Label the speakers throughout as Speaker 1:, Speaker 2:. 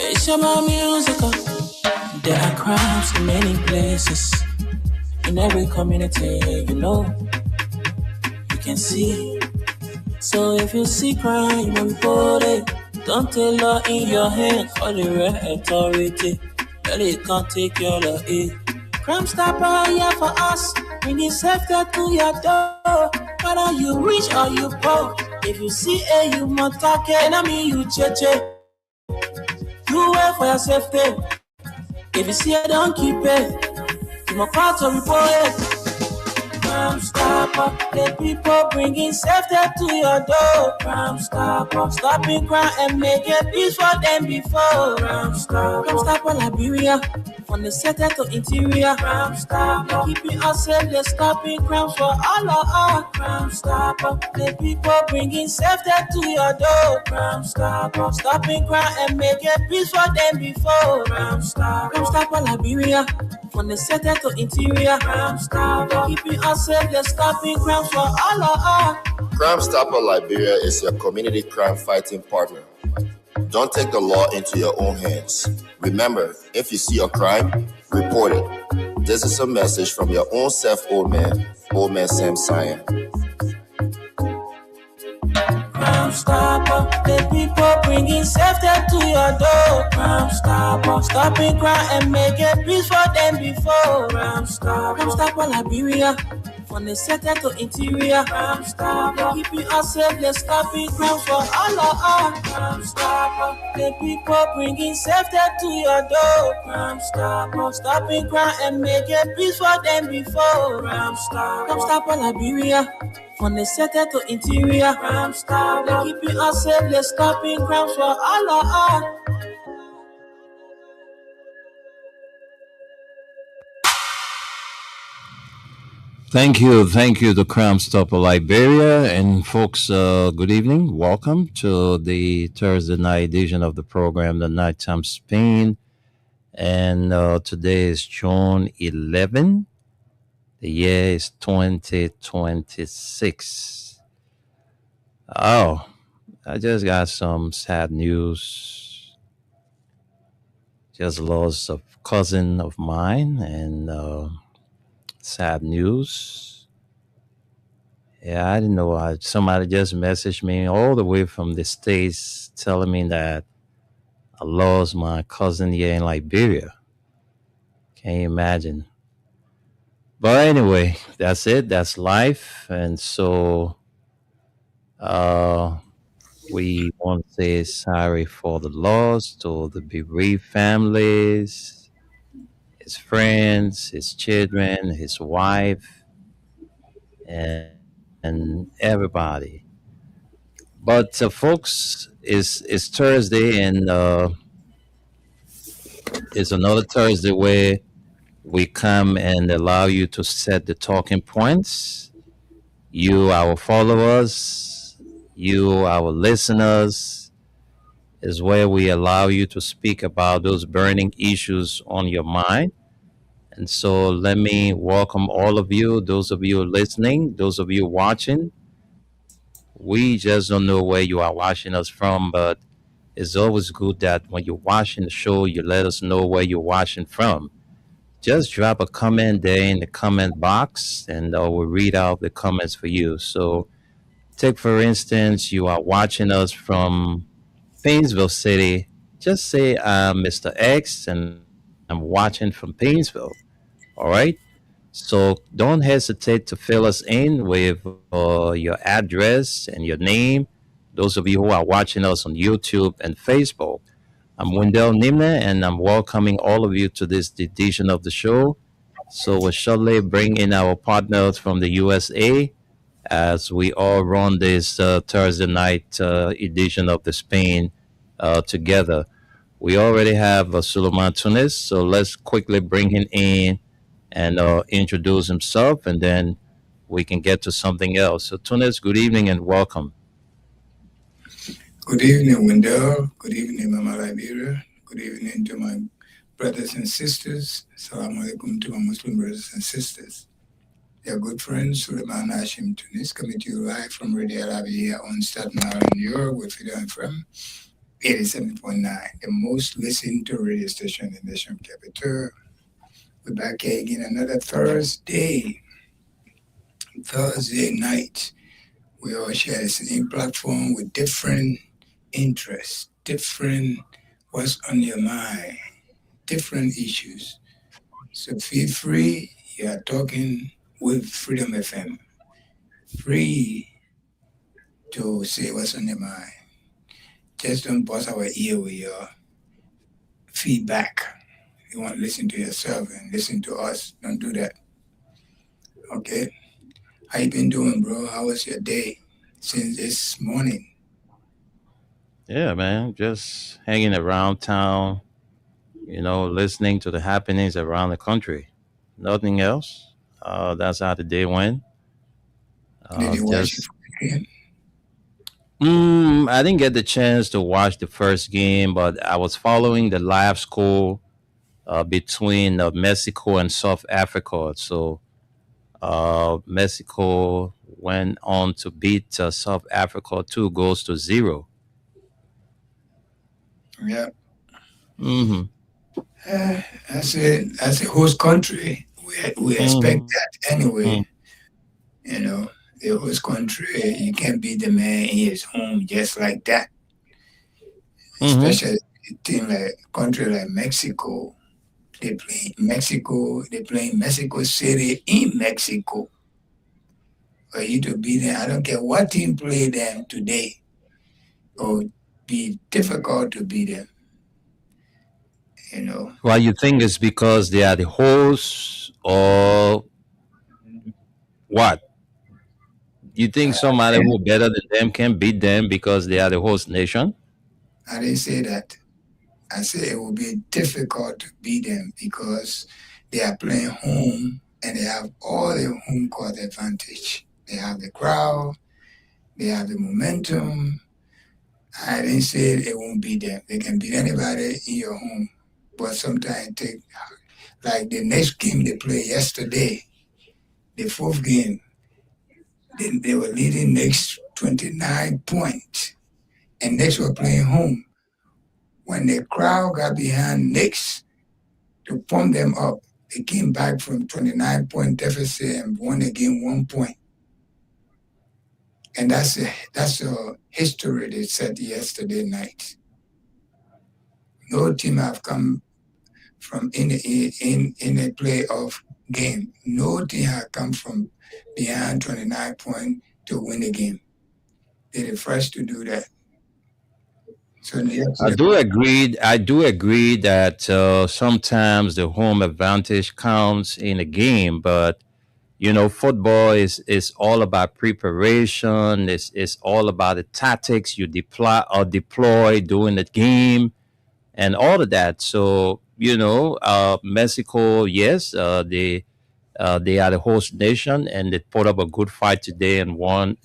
Speaker 1: It's about music. There are crimes in many places, in every community, you can see. So if you see crime, you report it. Don't take law in your hand, call the real authority. Well, it can't take your law in. Crime Stopper here for us, bringing safety to your door. Whether you rich or you poor, if you see a you must take it. Enemy you cheche, do well for your safety. If you see it, don't keep it. You must call to report it. Crime Stopper, the people bringing safety to your door. Crime Stopper, stopping crime and making peace for them before. Crime Stopper, Liberia, from the center to interior. Crime Stopper, keeping us safe, they're stopping crimes for all of us. Crime Stopper, the people bringing safety to your door. Crime Stopper, stopping crime and making peace for them before. Crime Stopper, Liberia, from the center to interior. Crime Stopper, keeping us safe, they're stopping crimes for all of us.
Speaker 2: Crime Stopper Liberia is your community crime fighting partner. Don't take the law into your own hands. Remember, if you see a crime, report it. This is a message from your own self, Old Man Sam Cyan.
Speaker 1: Crime Stopper, the people bringing safety to your door. Crime Stopper, stopping crime and making peace for them before. Crime Stopper, Liberia, from the center to interior. Crime Stopper, keeping us safe, they're stopping crimes for all of us. Crime Stopper, the people bringing safety to your door. Crime Stopper, stopping crime and making peace for them before. Crime Stopper, Liberia, from the center to interior. Crime Stopper, keeping us safe, they're stopping crimes for all of us.
Speaker 3: Thank you to Crime Stopper Liberia. And folks, good evening. Welcome to the Thursday night edition of the program, The Nighttime Spain. And today is June 11. The year is 2026. Oh, I just got some sad news. Just lost a cousin of mine, and sad news. Yeah, I didn't know. Somebody just messaged me all the way from the States telling me that I lost my cousin here in Liberia. Can you imagine? But anyway, that's it. That's life. And so we want to say sorry for the loss to the bereaved families, his friends, his children, his wife, and everybody. But folks, it's Thursday, and it's another Thursday where we come and allow you to set the talking points. You, our followers, you, our listeners, is where we allow you to speak about those burning issues on your mind. And so let me welcome all of you, those of you listening, those of you watching. We just don't know where you are watching us from, but it's always good that when you're watching the show, you let us know where you're watching from. Just drop a comment there in the comment box, and we'll read out the comments for you. So, take for instance, you are watching us from Painesville City. Just say I'm Mr. X, and I'm watching from Painesville. All right. So don't hesitate to fill us in with your address and your name. Those of you who are watching us on YouTube and Facebook, I'm Wendell Nimne, and I'm welcoming all of you to this edition of the show. So we'll shortly bring in our partners from the USA as we all run this Thursday night edition of the Spain together. We already have Suleiman Tunis, so let's quickly bring him in and introduce himself, and then we can get to something else. So, Tunis, good evening and welcome.
Speaker 4: Good evening, Wendell. Good evening, Mama Liberia. Good evening to my brothers and sisters. Assalamu alaikum to my Muslim brothers and sisters. your good friend Suleiman Hashim Tunis coming to you live from Radio Arabi here on Staten Island, New York with Freedom FM 87.9, the most listened to radio station in the nation capital. We're back here again another Thursday night. We all share the same platform with different interests, different what's on your mind, different issues. So feel free. You are talking with Freedom FM. Free to say what's on your mind. Just don't bust our ear with your feedback. You want to listen to yourself and listen to us. Don't do that. Okay? How you been doing, bro? How was your day since this morning?
Speaker 3: Yeah, man, just hanging around town, listening to the happenings around the country. Nothing else. That's how the day went.
Speaker 4: Did you watch
Speaker 3: Just
Speaker 4: the game?
Speaker 3: I didn't get the chance to watch the first game, but I was following the live score between Mexico and South Africa. So Mexico went on to beat South Africa 2 goals to 0.
Speaker 4: Yeah.
Speaker 3: Mm-hmm.
Speaker 4: As a host country, we expect
Speaker 3: Mm-hmm.
Speaker 4: that anyway. You know, the host country, you can't beat the man in his home just like that.
Speaker 3: Mm-hmm.
Speaker 4: Especially a team like country like Mexico. They play Mexico. They play Mexico City in Mexico. For you to beat them, I don't care what team play them today. It would be difficult to beat them. You know,
Speaker 3: Well, you think it's because they are the hosts or what? You think somebody
Speaker 4: and
Speaker 3: who better than them can beat them because they are the host nation?
Speaker 4: I didn't say that. I said it will be difficult to beat them because they are playing home and they have all the home court advantage. They have the crowd, they have the momentum. I didn't say it won't beat them. They can beat anybody in your home. But sometimes take like the next game they played yesterday, the fourth game, they were leading next 29 points. And Knicks were playing home. When the crowd got behind Knicks to pump them up, they came back from 29-point deficit and won the game 1 point. And that's a history they set yesterday night. No team have come from in a playoff game. No team have come from behind 29 points to win the game. They're the first to do that. So
Speaker 3: I do agree. I do agree that sometimes the home advantage counts in a game, but football is all about preparation. It's all about the tactics you deploy during the game and all of that. So Mexico, yes, they are the host nation and they put up a good fight today and won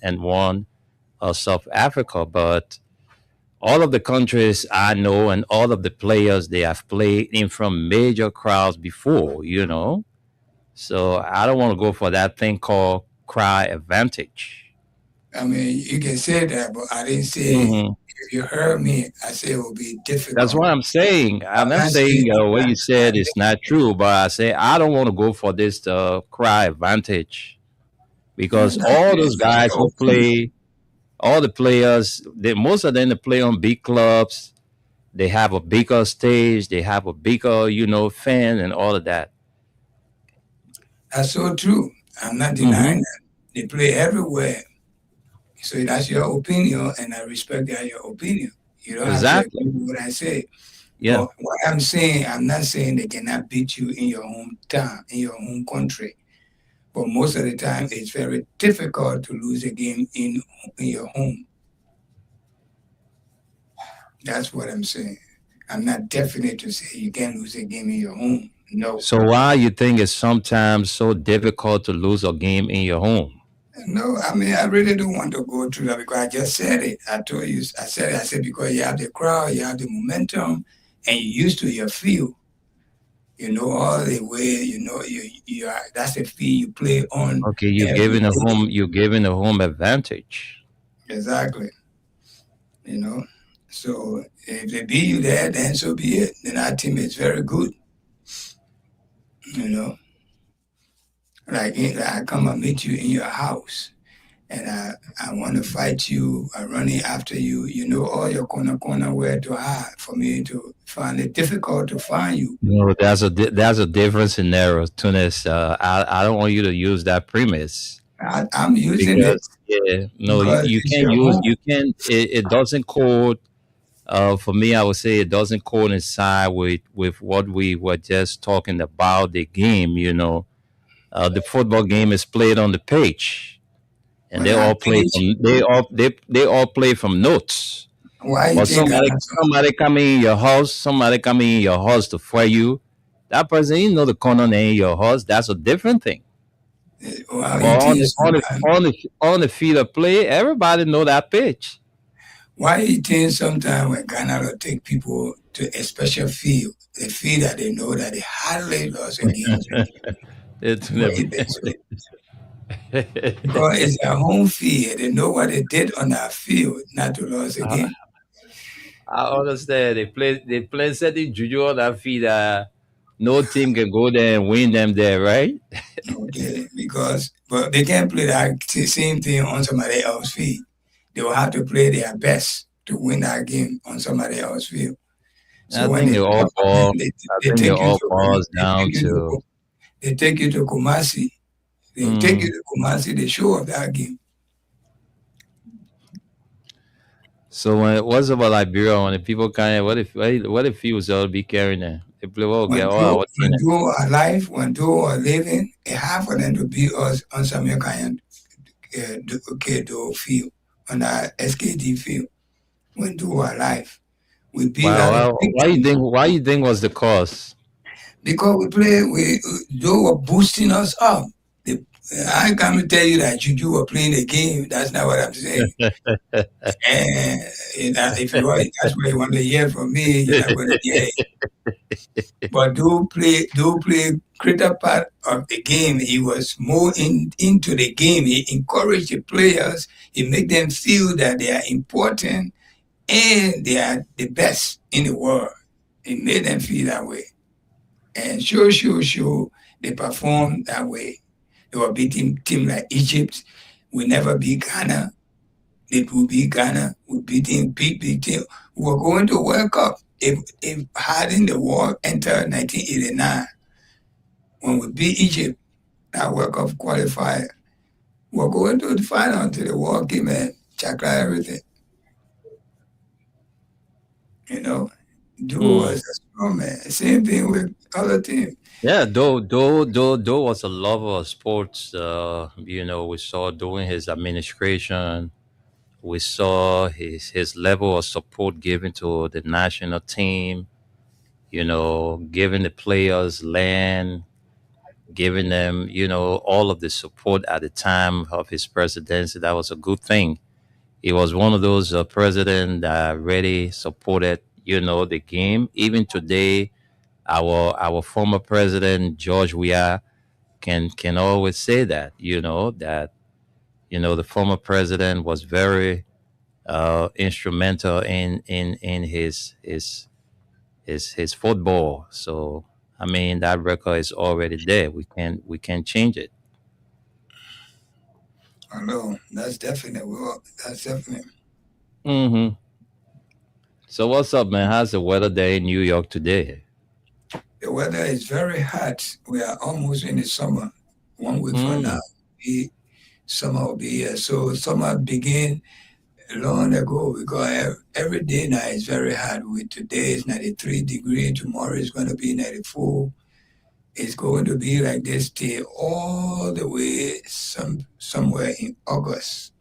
Speaker 3: South Africa, but all of the countries I know and all of the players they have played in from major crowds before. So I don't want to go for that thing called cry advantage.
Speaker 4: I mean, you can say that, but I didn't say,
Speaker 3: Hmm.
Speaker 4: if you heard me, I said it will be
Speaker 3: That's
Speaker 4: difficult.
Speaker 3: what I'm saying. I'm
Speaker 4: I'm
Speaker 3: not
Speaker 4: not saying
Speaker 3: saying what you said is not true, but I say I don't want to go for this cry advantage because
Speaker 4: that's
Speaker 3: all those guys
Speaker 4: your
Speaker 3: who
Speaker 4: opinion.
Speaker 3: play, all the players, most of them they play on big clubs. They have a bigger stage. They have a bigger, fan and all of that.
Speaker 4: That's so true. I'm not
Speaker 3: Hmm.
Speaker 4: denying that. They play everywhere. So that's your opinion, and I respect that your opinion. You don't have to
Speaker 3: Exactly.
Speaker 4: agree with what I say.
Speaker 3: Yeah.
Speaker 4: But what I'm saying, I'm not saying they cannot beat you in your hometown, in your home country. But most of the time, it's very difficult to lose a game in your home. That's what I'm saying. I'm not definite to say you can't lose a game in your home. No.
Speaker 3: So why you think it's sometimes so difficult to lose a game in your home?
Speaker 4: No, I mean, I really don't want to go through that because I just said it. I told you, I said because you have the crowd, you have the momentum, and you're used to your field. You know all the way. You know you are. That's a field you play on
Speaker 3: Okay, you're
Speaker 4: every
Speaker 3: giving a
Speaker 4: day.
Speaker 3: home. You're giving a home advantage.
Speaker 4: Exactly. You know. So if they beat you there, then so be it. Then our team is very good. You know, like I come and meet you in your house, and I want to fight you. I'm running after you. You know all your corner where to hide for me to find it difficult to find you.
Speaker 3: No, there's a different scenario, Tunis. I don't want you to use that premise
Speaker 4: I'm using it
Speaker 3: because yeah, no,
Speaker 4: because
Speaker 3: you
Speaker 4: it's
Speaker 3: can't
Speaker 4: your
Speaker 3: use
Speaker 4: home.
Speaker 3: you can't. It doesn't code. For me, I would say it doesn't coincide with what we were just talking about the game. The football game is played on the pitch, and
Speaker 4: But I teach.
Speaker 3: they all play from notes.
Speaker 4: Why you
Speaker 3: But
Speaker 4: think I
Speaker 3: somebody coming in your house, somebody coming in your house to fire you. That person, you know the corner name in your house. That's a different thing.
Speaker 4: why
Speaker 3: But
Speaker 4: you think
Speaker 3: on the field of play, everybody know that pitch.
Speaker 4: why you think sometimes when Ghana will take people to a special field, they feel that they know that they hardly lost a game.
Speaker 3: It's
Speaker 4: Why you think so? Because it's their home field. They know what they did on that field not to lose a
Speaker 3: I,
Speaker 4: game.
Speaker 3: I understand. They play certain juju on that field. No team can go there and win them there, right?
Speaker 4: Okay, because but they can't play that same thing on somebody else's field. They will have to play their best to win that game on somebody else's field.
Speaker 3: I
Speaker 4: So when
Speaker 3: think
Speaker 4: they
Speaker 3: it all
Speaker 4: come,
Speaker 3: ball. I
Speaker 4: they
Speaker 3: think it
Speaker 4: take you
Speaker 3: all
Speaker 4: to
Speaker 3: boils down to.
Speaker 4: They take you to Kumasi. They take you
Speaker 3: Mm,
Speaker 4: to Kumasi. They show up that game.
Speaker 3: so when it was about Liberia, when the people kind of what if he was all be carrying there? They play well, get all what team?
Speaker 4: When Joe are alive, when Joe are living, it's hard for them to beat us on some kind okay, do field on our SKD field. When Joe are alive, we beat
Speaker 3: Wow,
Speaker 4: other
Speaker 3: wow.
Speaker 4: big team
Speaker 3: Why you think was the cause?
Speaker 4: because we Joe were boosting us up. They, I can't tell you that you were playing the game. That's not what I'm saying. And if you want, that's what you want to hear from me. You're not going to hear it. But do play greater part of the game. He was more into the game. He encouraged the players. He made them feel that they are important and they are the best in the world. He made them feel that way. And sure, they performed that way. They were beating team like Egypt. We never beat Ghana. It will be Ghana. We beating big team. We were going to World Cup. If hadn't the war entered 1989, when we beat Egypt, that World Cup qualifier, we were going to the final until the war came and chakra everything. You know, Duo
Speaker 3: Mm.
Speaker 4: was a strong man. Same thing with other teams.
Speaker 3: Yeah, though was a lover of sports. We saw during his administration, we saw his level of support given to the national team. Giving the players land, giving them, all of the support at the time of his presidency. That was a good thing. He was one of those president that really supported, the game. Even today, our former president George Weah can always say that, the former president was very instrumental in his football. So I mean that record is already there. We can change it.
Speaker 4: I know that's definite. That's definite.
Speaker 3: Hmm. So what's up, man? How's the weather there in New York today?
Speaker 4: The weather is very hot. We are almost in the summer. 1 week from now,
Speaker 3: Mm.
Speaker 4: the summer will be here. So summer began long ago because every day now is very hot. With today is 93 degrees. Tomorrow is going to be 94. It's going to be like this till all the way somewhere in August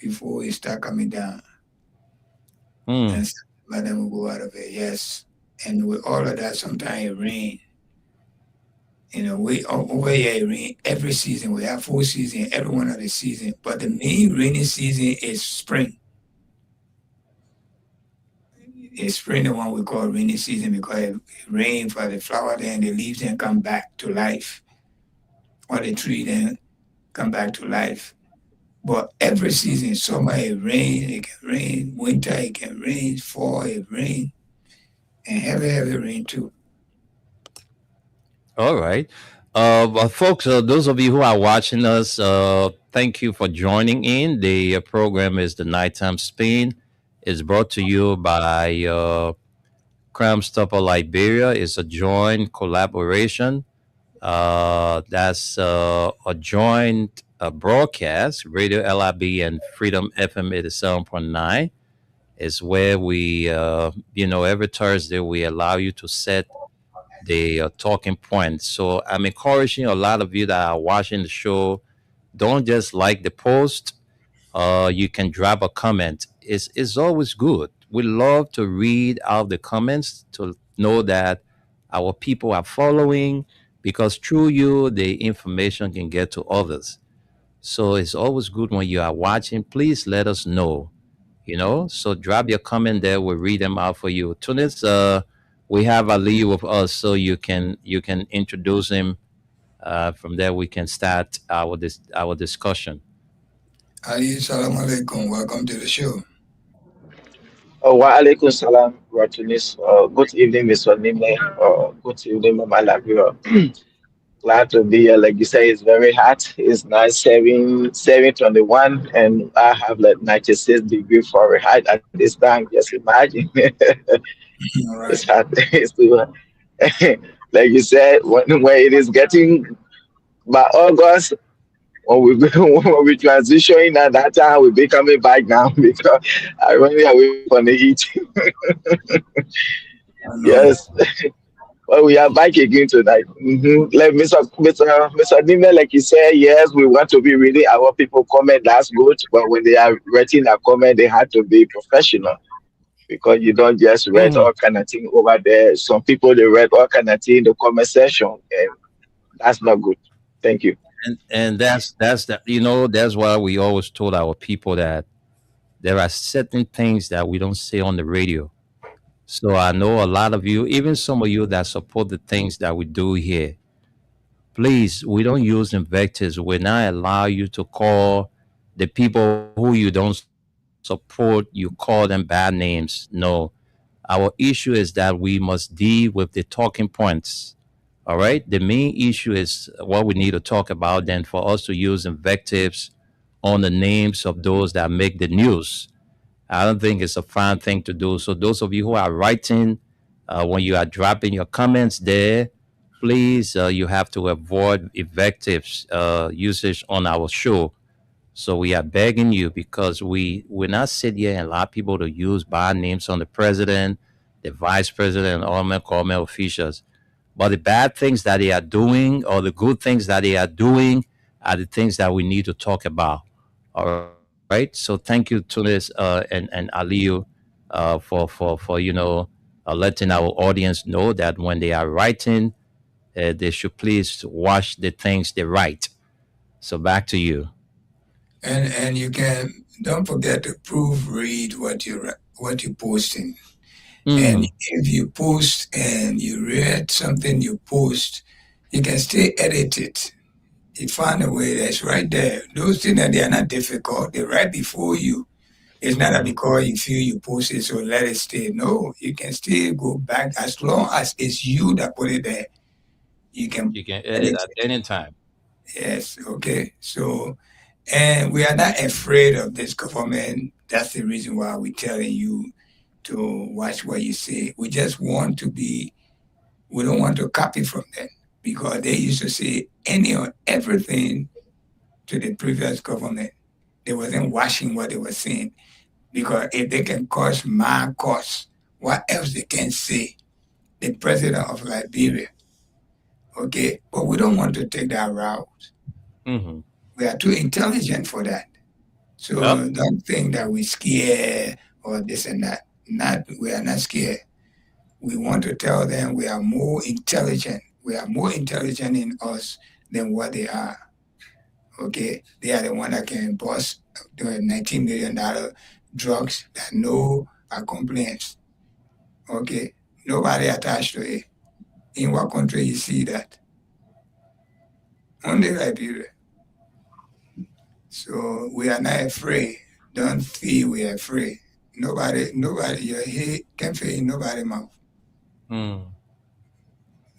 Speaker 4: before it start coming down.
Speaker 3: Mm.
Speaker 4: And let them will go out of it. Yes. And with all of that, sometimes it rain. We over here it rain every season. We have 4 seasons, every one of the season. But the main rainy season is spring. It's spring the one we call rainy season because it rain for the flower, then the leaves then come back to life, or the tree then come back to life. But every season, summer it rain, it can rain, winter it can rain, fall it rain, and heavy rain too.
Speaker 3: All right. But folks, those of you who are watching us, thank you for joining in. The program is the Nighttime Spin. It's brought to you by Crime Stopper Liberia. It's a joint collaboration. That's a joint broadcast, Radio LIB and Freedom FM 87.9 is where we, every Thursday we allow you to set the talking points. So I'm encouraging a lot of you that are watching the show, don't just like the post. You can drop a comment. It's always good. We love to read out the comments to know that our people are following because through you, the information can get to others. So it's always good when you are watching. Please let us know. So drop your comment there. We'll read them out for you. Tunis, we have Ali with us, so you can introduce him. From there, we can start our discussion.
Speaker 4: Ali, salam alaikum. Welcome to the show.
Speaker 5: Wa alaikum salam, Ratunis. Good evening, Mr. Nime. Good evening, Mama Labira. Glad to be here. Like you say, it's very hot. It's nice, 721, and I have like 96 degrees Fahrenheit at this time. Just imagine.
Speaker 4: All
Speaker 5: It's
Speaker 4: right.
Speaker 5: hot. It's too hot. Like you said, when it is getting by August, when we when we transitioning at that time, we'll be coming back now because I running away from the heat.
Speaker 4: I know.
Speaker 5: Yes. Well, we are back again tonight. Like Mr. Nime, like you said, yes, we want to be reading our people comment. That's good, but when they are writing a comment, they have to be professional because you don't just read
Speaker 3: Mhm.
Speaker 5: all kind of thing over there. Some people they read all kind of thing in the comment section, and that's not good. Thank you.
Speaker 3: And that's why we always told our people that there are certain things that we don't say on the radio. So I know a lot of you, even some of you that support the things that we do here. Please, we don't use invectives. We not allow you to call the people who you don't support. You call them bad names. No, our issue is that we must deal with the talking points. All right. The main issue is what we need to talk about. Then for us to use invectives on the names of those that make the news, I don't think it's a fine thing to do. So those of you who are writing, when you are dropping your comments there, please you have to avoid invectives usage on our show. So we are begging you because we not sit here and allow people to use bad names on the president, the vice president, and all my government officials. But the bad things that they are doing or the good things that they are doing are the things that we need to talk about. All right. So thank you, Tunis and Aliyu, for letting our audience know that when they are writing, they should please watch the things they write. So back to you.
Speaker 4: And you can don't forget to proofread what you posting. And
Speaker 3: Mm,
Speaker 4: if you post and you read something you post, you can still edit it. You find a way that's right there. Those things that they are not difficult. They're right before you. It's not that
Speaker 3: mhm.
Speaker 4: because you feel you post it, so let it stay. No, you can still go back as long as it's you that put it there. You can
Speaker 3: You can edit
Speaker 4: edit
Speaker 3: at
Speaker 4: it.
Speaker 3: any time.
Speaker 4: Yes, okay. So, and we are not afraid of this government. That's the reason why we're telling you to watch what you say. We just want to be, we don't want to copy from them because they used to say any or everything to the previous government. They wasn't watching what they were saying because if they can cause my cause, what else they can say? The president of Liberia, okay? But we don't want to take that route.
Speaker 3: Hmm.
Speaker 4: We are too intelligent for that.
Speaker 3: Yep.
Speaker 4: So don't think that we scared or this and that. Not we are not scared. We want to tell them we are more intelligent. We are more intelligent in us than what they are. Okay, they are the one that can bust the $19 million drugs that no are complaints. Okay, nobody attached to it. In what country you see that? Only Liberia. So we are not afraid. Don't feel we are afraid. Nobody, your head can fit in nobody's mouth.
Speaker 3: Mm.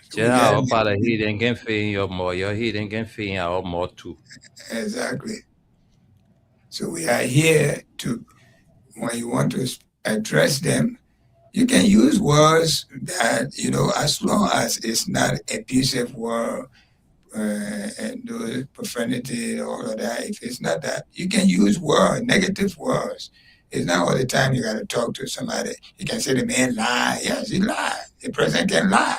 Speaker 4: So
Speaker 3: Just
Speaker 4: we just
Speaker 3: how
Speaker 4: need
Speaker 3: about
Speaker 4: to
Speaker 3: a
Speaker 4: be
Speaker 3: hidden can fit in your more, your hidden can fit in our more too.
Speaker 4: exactly. So we are here to when you want to address them, you can use words that as long as it's not abusive word and those profanity, all of that. If it's not that, you can use words, negative words. It's not all the time you got to talk to somebody. You can say the man lie. Yes, he lied. The president can lie.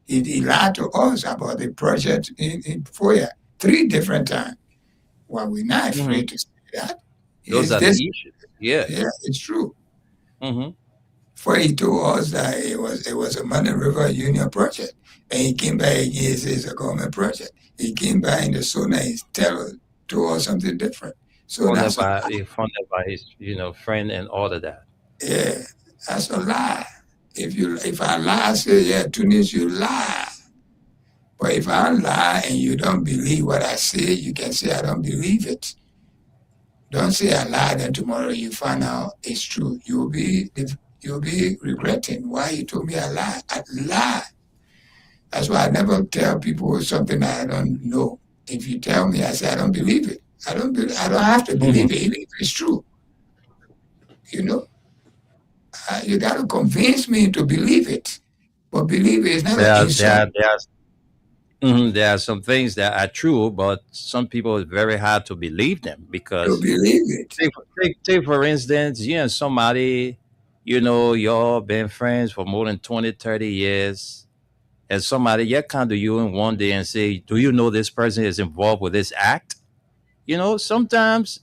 Speaker 4: He lied to us about the project in FOIA 3 different times. Well, we're not
Speaker 3: Hmm.
Speaker 4: afraid to say that.
Speaker 3: Those
Speaker 4: Is
Speaker 3: are the
Speaker 4: this?
Speaker 3: issues. Yeah.
Speaker 4: Yeah, it's true.
Speaker 3: Hmm.
Speaker 4: For he told us that it was a Money River Union project, and he came back and he said it's a government project. He came back in the Sona and told us something different. So
Speaker 3: Funded
Speaker 4: that's a
Speaker 3: by funded by his friend and all of that.
Speaker 4: yeah, that's a lie. If I lie, I say yeah, Tunis, you lie. But if I lie and you don't believe what I say, you can say I don't believe it. Don't say I lied and tomorrow you find out it's true. You'll be regretting why you told me I lied. I lied. That's why I never tell people something I don't know. If you tell me, I say I don't believe it. I don't have to
Speaker 3: Hmm.
Speaker 4: believe it even if it's true. You know, you got to convince me to believe it. But believe it is not an
Speaker 3: There are there
Speaker 4: insult
Speaker 3: are, there are, there are some things that are true, but some people it's very hard to believe them
Speaker 4: to
Speaker 3: because
Speaker 4: believe it.
Speaker 3: take for instance, you and somebody, y'all been friends for more than 20, 30 years, and somebody yet come to you in one day and say, do you know this person is involved with this act? Sometimes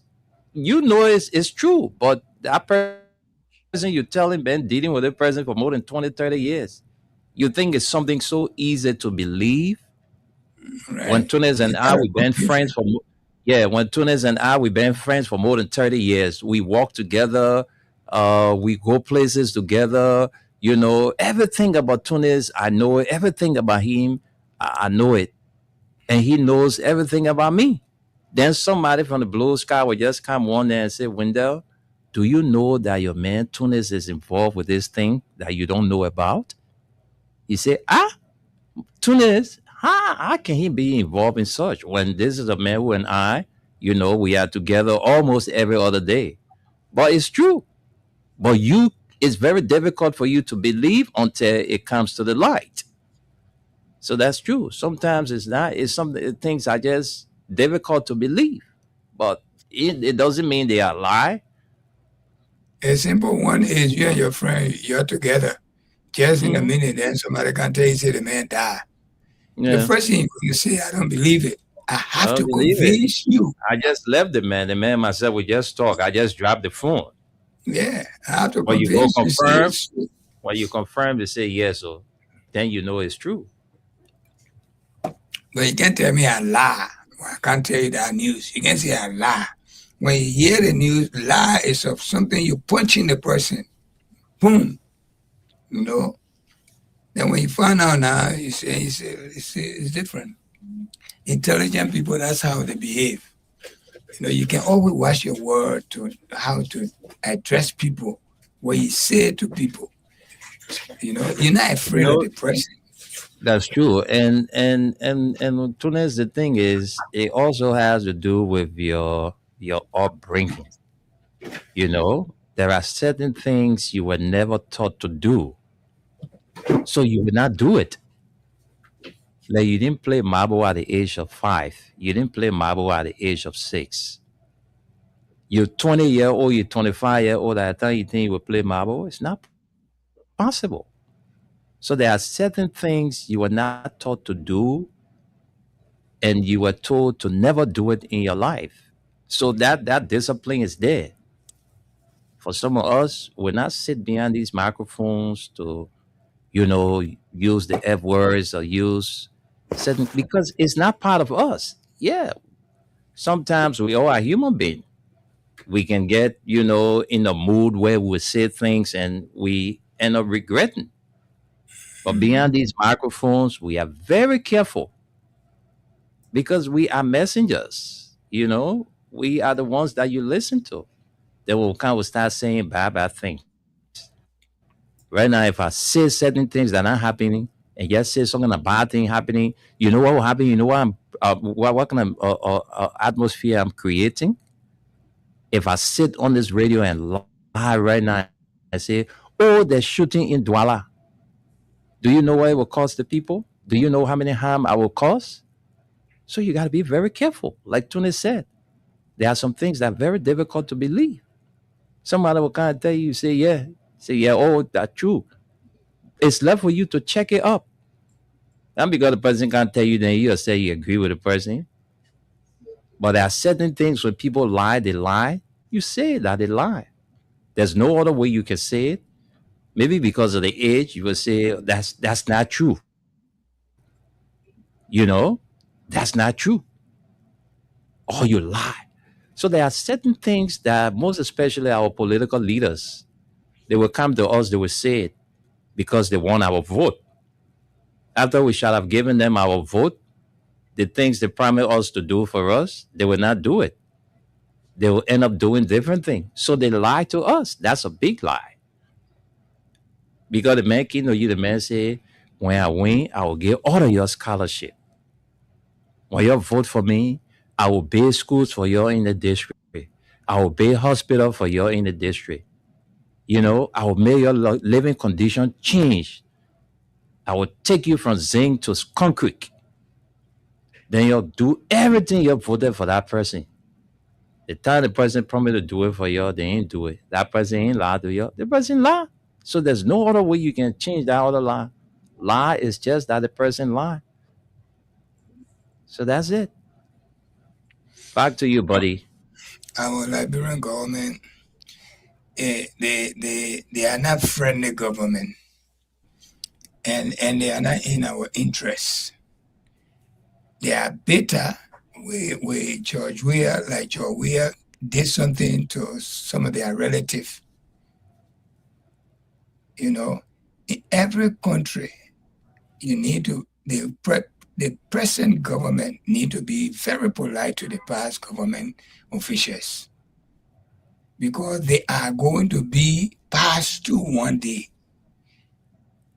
Speaker 3: it's true, but that person you telling been dealing with that person for more than 20, 30 years. You think it's something so easy to believe when
Speaker 4: Right?
Speaker 3: Tunes and
Speaker 4: You
Speaker 3: I
Speaker 4: got to
Speaker 3: we've been
Speaker 4: convince
Speaker 3: friends
Speaker 4: them.
Speaker 3: for when Tunes and I we've been friends for more than 30 years. We walk together, we go places together. Everything about Tunes, I know it. Everything about him, I know it, and he knows everything about me. Then somebody from the blue sky will just come one day and say, Wendell, do you know that your man Tunis is involved with this thing that you don't know about? You say, Tunis, how can he be involved in such when this is a man who and I, we are together almost every other day. But it's true. But it's very difficult for you to believe until it comes to the light. So that's true. Sometimes it's not. It's some things are just difficult to believe, but it doesn't mean they are lie.
Speaker 4: A simple one is you and your friend, you're together. Just in a
Speaker 3: Hmm.
Speaker 4: minute, then somebody can tell you, say the man died. The
Speaker 3: Yeah,
Speaker 4: first thing you say, I don't believe it. I
Speaker 3: I
Speaker 4: have
Speaker 3: don't
Speaker 4: to
Speaker 3: believe it.
Speaker 4: convince you.
Speaker 3: I just left the man. The man myself we just talk. I just dropped the phone.
Speaker 4: Yeah, I have to
Speaker 3: When you go
Speaker 4: convince you. Say
Speaker 3: confirm,
Speaker 4: it's true.
Speaker 3: when you confirm, they say yes, so then you know it's true.
Speaker 4: But you can't tell me I lie. Well, I can't tell you that news. You can say I lie. When you hear the news, lie is of something you punch in the person. Boom. You know. Then when you find out now, it's different. Intelligent people, that's how they behave. You can always watch your word to how to address people, what you say to people. You're not
Speaker 3: You
Speaker 4: afraid of
Speaker 3: know
Speaker 4: the person.
Speaker 3: that's true. And Tunis, the thing is, it also has to do with your upbringing. There are certain things you were never taught to do, so you will not do it. Like you didn't play marble at the age of 5. You didn't play marble at the age of 6. You're 20-year old, you're 25-year old at the time you think you will play marble. It's not possible. So there are certain things you were not taught to do and you were told to never do it in your life. So that discipline is there. For some of us, we're not sit behind these microphones to, use the F words or use certain because it's not part of us. Yeah, sometimes we all are human beings. We can get, in a mood where we say things and we end up regretting. But beyond these microphones, we are very careful because we are messengers. We are the ones that you listen to. They will kind of start saying bad things. Right now, if I say certain things that are not happening, and just say some kind of bad thing happening, you know what will happen? You know what what kind of atmosphere I'm creating? If I sit on this radio and lie right now and say, "Oh, they're shooting in Douala," do you know what it will cost the people? Do you know how many harm I will cause? So you got to be very careful. Like Tony said, there are some things that are very difficult to believe. Somebody will kind of tell you, say, yeah, oh, that's true. It's left for you to check it up. Not because the person can't tell you, then you'll say you agree with the person. But there are certain things when people lie, they lie. You say that they lie. There's no other way you can say it. Maybe because of the age, you will say that's not true. You know, that's not true. Or you lie. So there are certain things that most especially our political leaders, they will come to us, they will say it because they want our vote. After we shall have given them our vote, the things they promise us to do for us, they will not do it. They will end up doing different things. So they lie to us. That's a big lie. Because the man can know you, the man say, when I win, I will give all of your scholarship. When you vote for me, I will build schools for you in the district. I will build hospital for you in the district. I will make your living condition change. I will take you from zinc to concrete. Then you'll do everything you voted for that person. The time the person promised to do it for you, they ain't do it. That person ain't lie to you. The person lie. So there's no other way you can change that other lie. Lie is just that the person lie. So that's it. Back to you, buddy.
Speaker 4: Our Liberian government, they are not friendly government, and they are not in our interests. They are bitter. George Weah did something to some of their relatives. In every country, you need to the present government need to be very polite to the past government officials, because they are going to be passed to one day,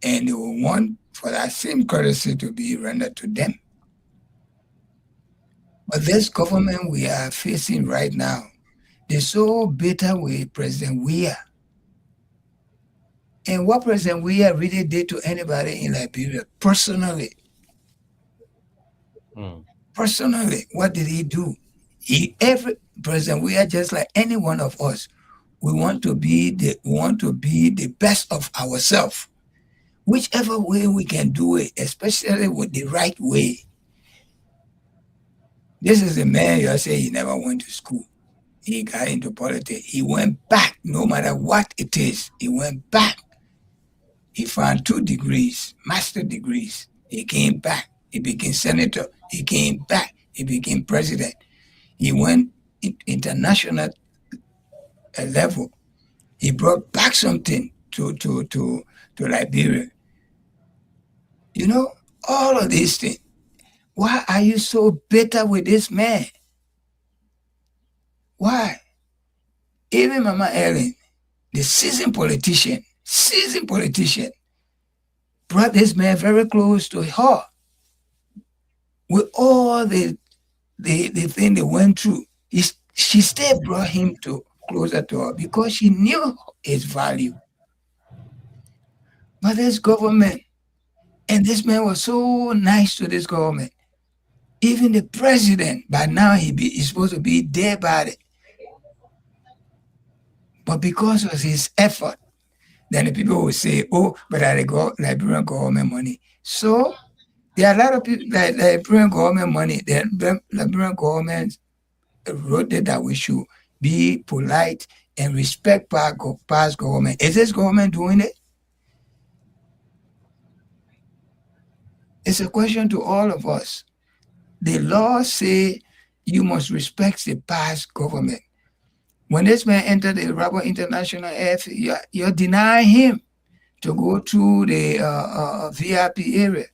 Speaker 4: and they will want for that same courtesy to be rendered to them. But this government we are facing right now, they're so bitter with President Weah. And what President Weah really did to anybody in Liberia, personally, what did he do? Every President Weah, just like any one of us, we want to be the best of ourselves, whichever way we can do it, especially with the right way. This is a man you say he never went to school. He got into politics. He went back, no matter what it is. He went back. He found 2 degrees, master degrees. He came back. He became senator. He came back. He became president. He went international level. He brought back something to Liberia. All of these things. Why are you so bitter with this man? Why? Even Mama Ellen, the seasoned politician, brought this man very close to her. With all the thing they went through, she still brought him closer to her because she knew his value. But this government, and this man was so nice to this government. Even the president, by now he's supposed to be dead by it. But because of his effort, then the people will say, oh, but I got Liberian government money. So there are a lot of people that Liberian government money, the Liberian government wrote that we should be polite and respect past government. Is this government doing it? It's a question to all of us. The law say you must respect the past government. When this man entered the Rubber International Airfield, you're denying him to go through the VIP area.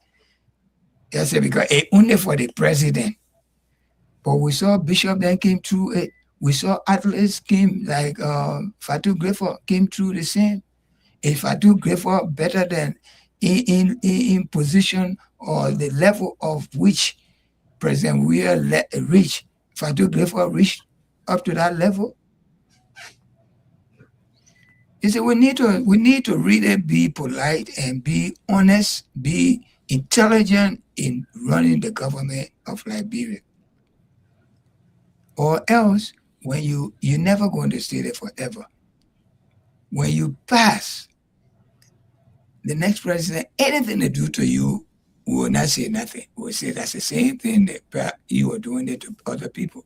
Speaker 4: They said because it only for the president. But we saw Bishop then came through it. We saw athletes came like Fatu Griffith came through the same. If Fatu Griffith better than in position or the level of which President Weir reached, Fatu Griffith reached up to that level. You see, we need to really be polite and be honest, be intelligent in running the government of Liberia. Or else, when you're never going to stay there forever. When you pass, the next president, anything to do to you, will not say nothing. Will say that's the same thing that you are doing it to other people.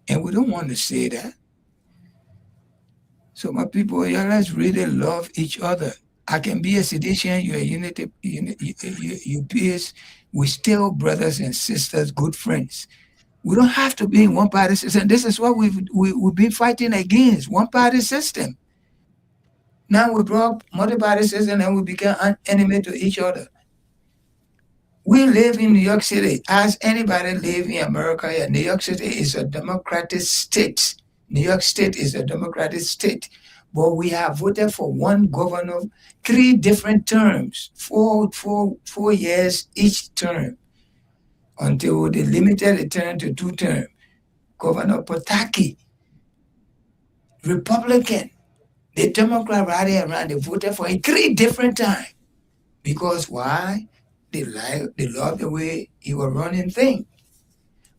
Speaker 4: And we don't want to say that. So my people, yeah, let's really love each other. I can be a seditious, you're a unity, you peers. We're still brothers and sisters, good friends. We don't have to be in one party system. This is what we've been fighting against, one party system. Now we brought multi-party system and we became an enemy to each other. We live in New York City. As anybody live in America, yeah, New York City is a democratic state. New York State is a democratic state. But we have voted for one governor, 3 different terms, 4 years each term, until they limited the term to 2 terms. Governor Pataki, Republican. The Democrat rally around, they voted for him 3 different times. Because why? They love the way he was running things.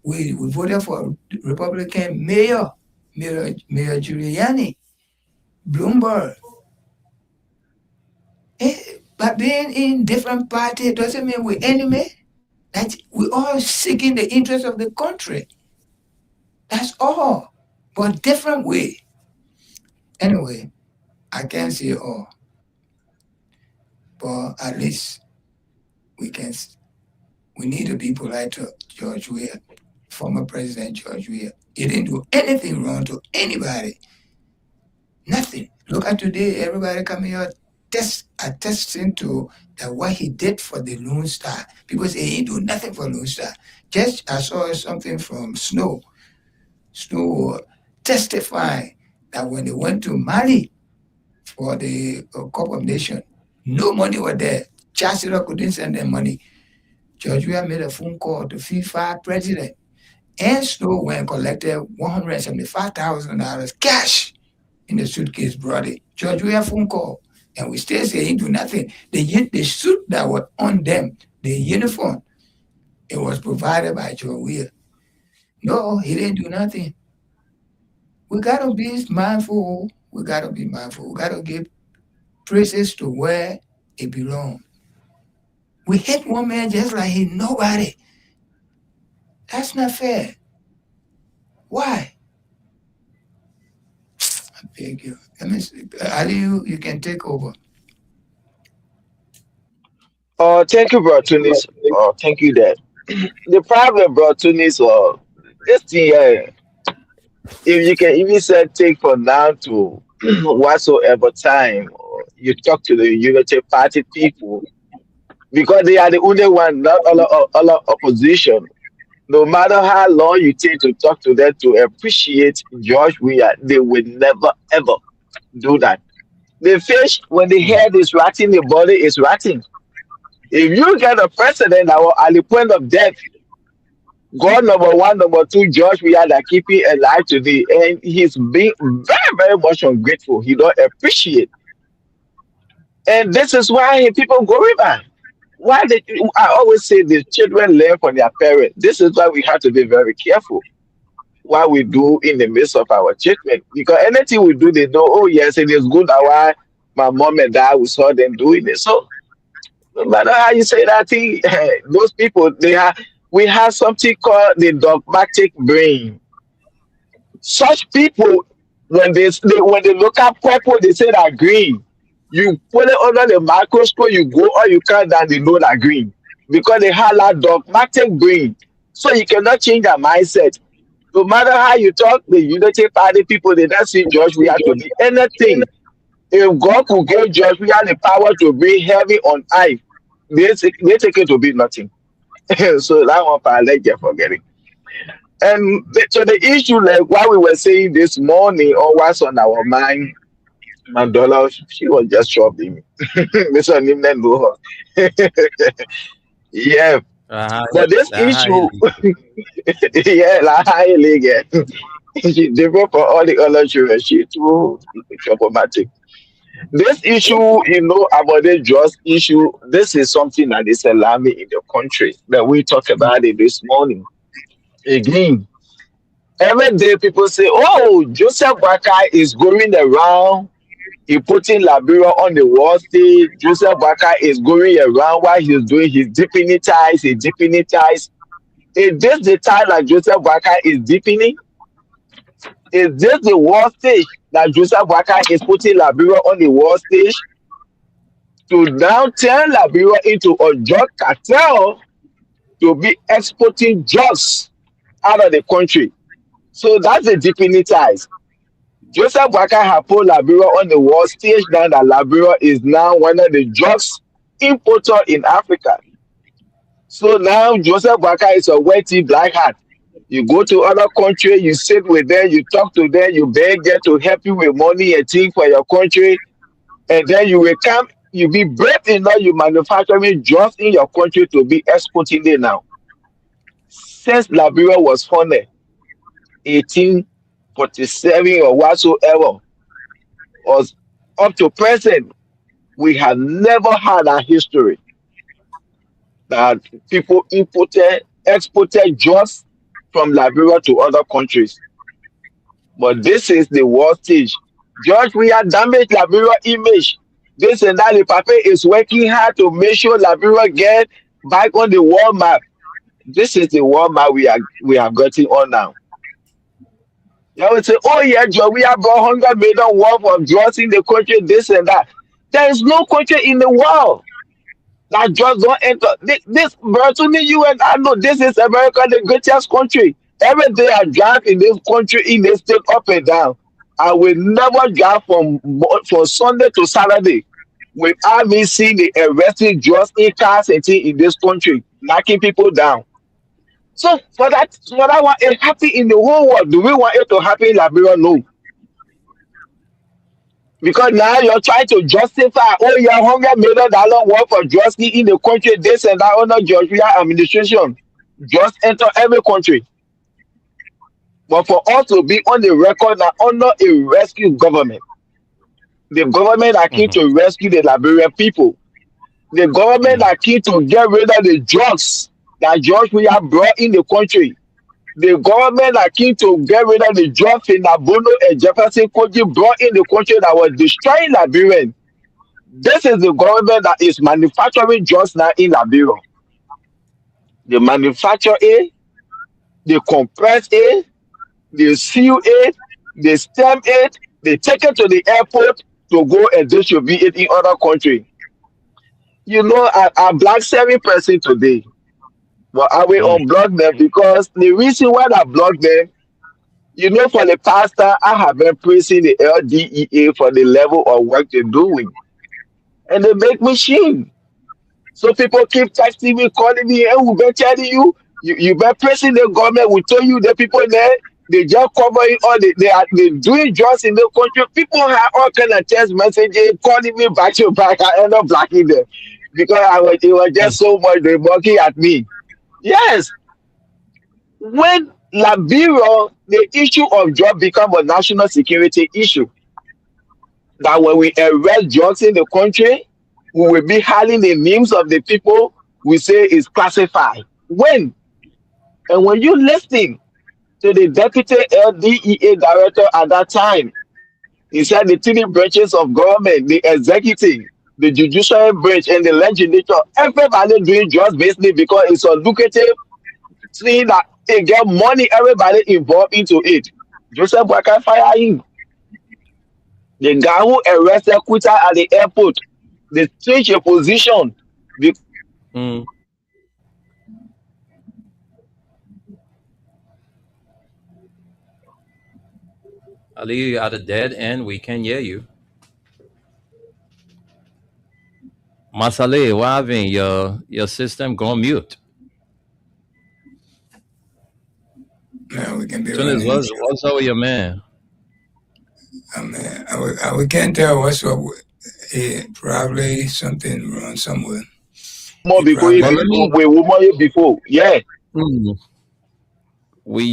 Speaker 4: We voted for Republican Mayor Giuliani, Bloomberg. But being in different parties doesn't mean we're enemy. That we're all seeking the interest of the country. That's all. But different way. Anyway, I can't say all. But at least we need to be polite to George Weah, former President George Weah. He didn't do anything wrong to anybody. Nothing. Look at today, everybody coming out attesting to that what he did for the Lone Star. People say he do nothing for Lone Star. Just I saw something from Snow testifying that when they went to Mali for the Cup of Nations, no money was there. Chancellor couldn't send them money. George Weah made a phone call to FIFA president. And Snow went and collected $175,000 cash in the suitcase, brought it. George Weah phone call. And we still say he do nothing. The suit that was on them, the uniform, it was provided by George Weah. No, he didn't do nothing. We got to be mindful. We got to give praises to where it belongs. We hate one man just like he nobody. That's not fair. Why? I beg you. Ali, you can take over.
Speaker 5: Thank you, bro, Tunis. Thank you, Dad. The problem, bro, Tunis, this thing, if you can even say take from now to whatsoever time you talk to the Unity Party people, because they are the only one, not all opposition. No matter how long you take to talk to them to appreciate George Weah, they will never ever do that. The fish, when the head is rotting, the body is rotting. If you get a president that was at the point of death, God number 1, number 2, George Weah that keep him alive today, and he's being very, very much ungrateful. He don't appreciate. And this is why people go river. I always say the children learn from their parents. This is why we have to be very careful what we do in the midst of our children. Because anything we do, they know, oh yes, it is good that why my mom and dad, we saw them doing it. So no matter how you say that thing, those people, we have something called the dogmatic brain. Such people, when they look at purple, they say that green. You put it under the microscope, you go or you can't, then they know that green. Because they have that dogmatic brain. So you cannot change their mindset. No matter how you talk, the Unity Party people, they don't see George Weah to be anything If God could give George Weah the power to bring heaven on earth, they take it to be nothing. So that one part, let's get forgetting. And so the issue, like what we were saying this morning, or what's on our mind, Mandela, she was just shopping. This one, even know her. Yeah, but this issue,
Speaker 3: Highly.
Speaker 5: yeah, like highly again. She different from all the other children. She too problematic. This issue, about the just issue, this is something that is alarming in the country that we talk about it this morning. Again, every day people say, oh, Joseph Bakai is going around. He putting Liberia on the world stage. Joseph Bakai is going around while he's doing his deepening ties, his deepening ties. Is this the time that Joseph Bakai is deepening? Is this the world stage that Joseph Bakai is putting Liberia on the world stage to now turn Liberia into a drug cartel to be exporting drugs out of the country? So that's the deepening ties. Joseph Bakai has put Liberia on the world stage now that Liberia is now one of the drugs importer in Africa. So now Joseph Bakai is a wetty black hat. You go to other country, you sit with them, you talk to them, you beg them to help you with money and things for your country, and then you will come, you be brave enough, you manufacturing drugs in your country to be exporting it now. Since Liberia was founded, 1847 or whatsoever, was up to present, we have never had a history that people exported drugs from Liberia to other countries. But this is the world stage. George, we have damaged Liberia image. This and that, the Papa is working hard to make sure Liberia get back on the world map. This is the world map we are getting on now. You will say, oh yeah, George, we have got 100 million worth of drugs in the country, this and that. There is no country in the world that just don't enter. This virtually you and I know this is America, the greatest country. Every day I drive in this country, in this state, up and down. I will never drive from Sunday to Saturday without me seeing the arresting drugs in cars and things in this country, knocking people down. So for that one, it happen in the whole world. Do we want it to happen in Liberia? No. Because now you're trying to justify, oh yeah, $100 million worth of drugs in the country, this and that under Georgia administration. Just enter every country. But for us to be on the record now under a rescue government, the government are keen to rescue the Liberian people. The government are keen to get rid of the drugs that George we have brought in the country. The government are keen to get rid of the drugs in Nabono and Jefferson Koji brought in the country that was destroying Liberian. This is the government that is manufacturing drugs now in Liberia. They manufacture it, they compress it, they seal it, they stamp it, they take it to the airport to go and distribute it in other countries. I'm black 7% today, but I will unblock them because the reason why I block them, for the past time, I have been praising the LDEA for the level of work they're doing, and they make me shame. So people keep texting me, calling me, and we've been telling you've been pressing the government. We told you the people there, they just covering all they doing drugs in the country. People have all kind of text messages calling me back to back. I end up blocking them because it was just so much they working at me. Yes, when Liberia, the issue of drug become a national security issue, that when we arrest drugs in the country, we will be hiding the names of the people we say is classified. When? And when you listen to the deputy LDEA director at that time, he said the three branches of government, the executive, the judicial branch, and the legislature, everybody doing drugs basically because it's a lucrative thing that it get money, everybody involved into it. Joseph Boakai fire him. The guy who arrested Kuta at the airport, they change your position.
Speaker 3: Mm. Ali, you are the dead end. We can hear you. Masale, what happened? Your system gone mute.
Speaker 4: Now we can be
Speaker 3: Tunis,
Speaker 4: running.
Speaker 3: what's up with your man?
Speaker 4: I mean, we can't tell what's up with it. Probably something wrong somewhere.
Speaker 5: More
Speaker 4: He
Speaker 5: before
Speaker 3: But
Speaker 4: probably,
Speaker 3: let me.
Speaker 5: we woman before. Yeah.
Speaker 3: Mm,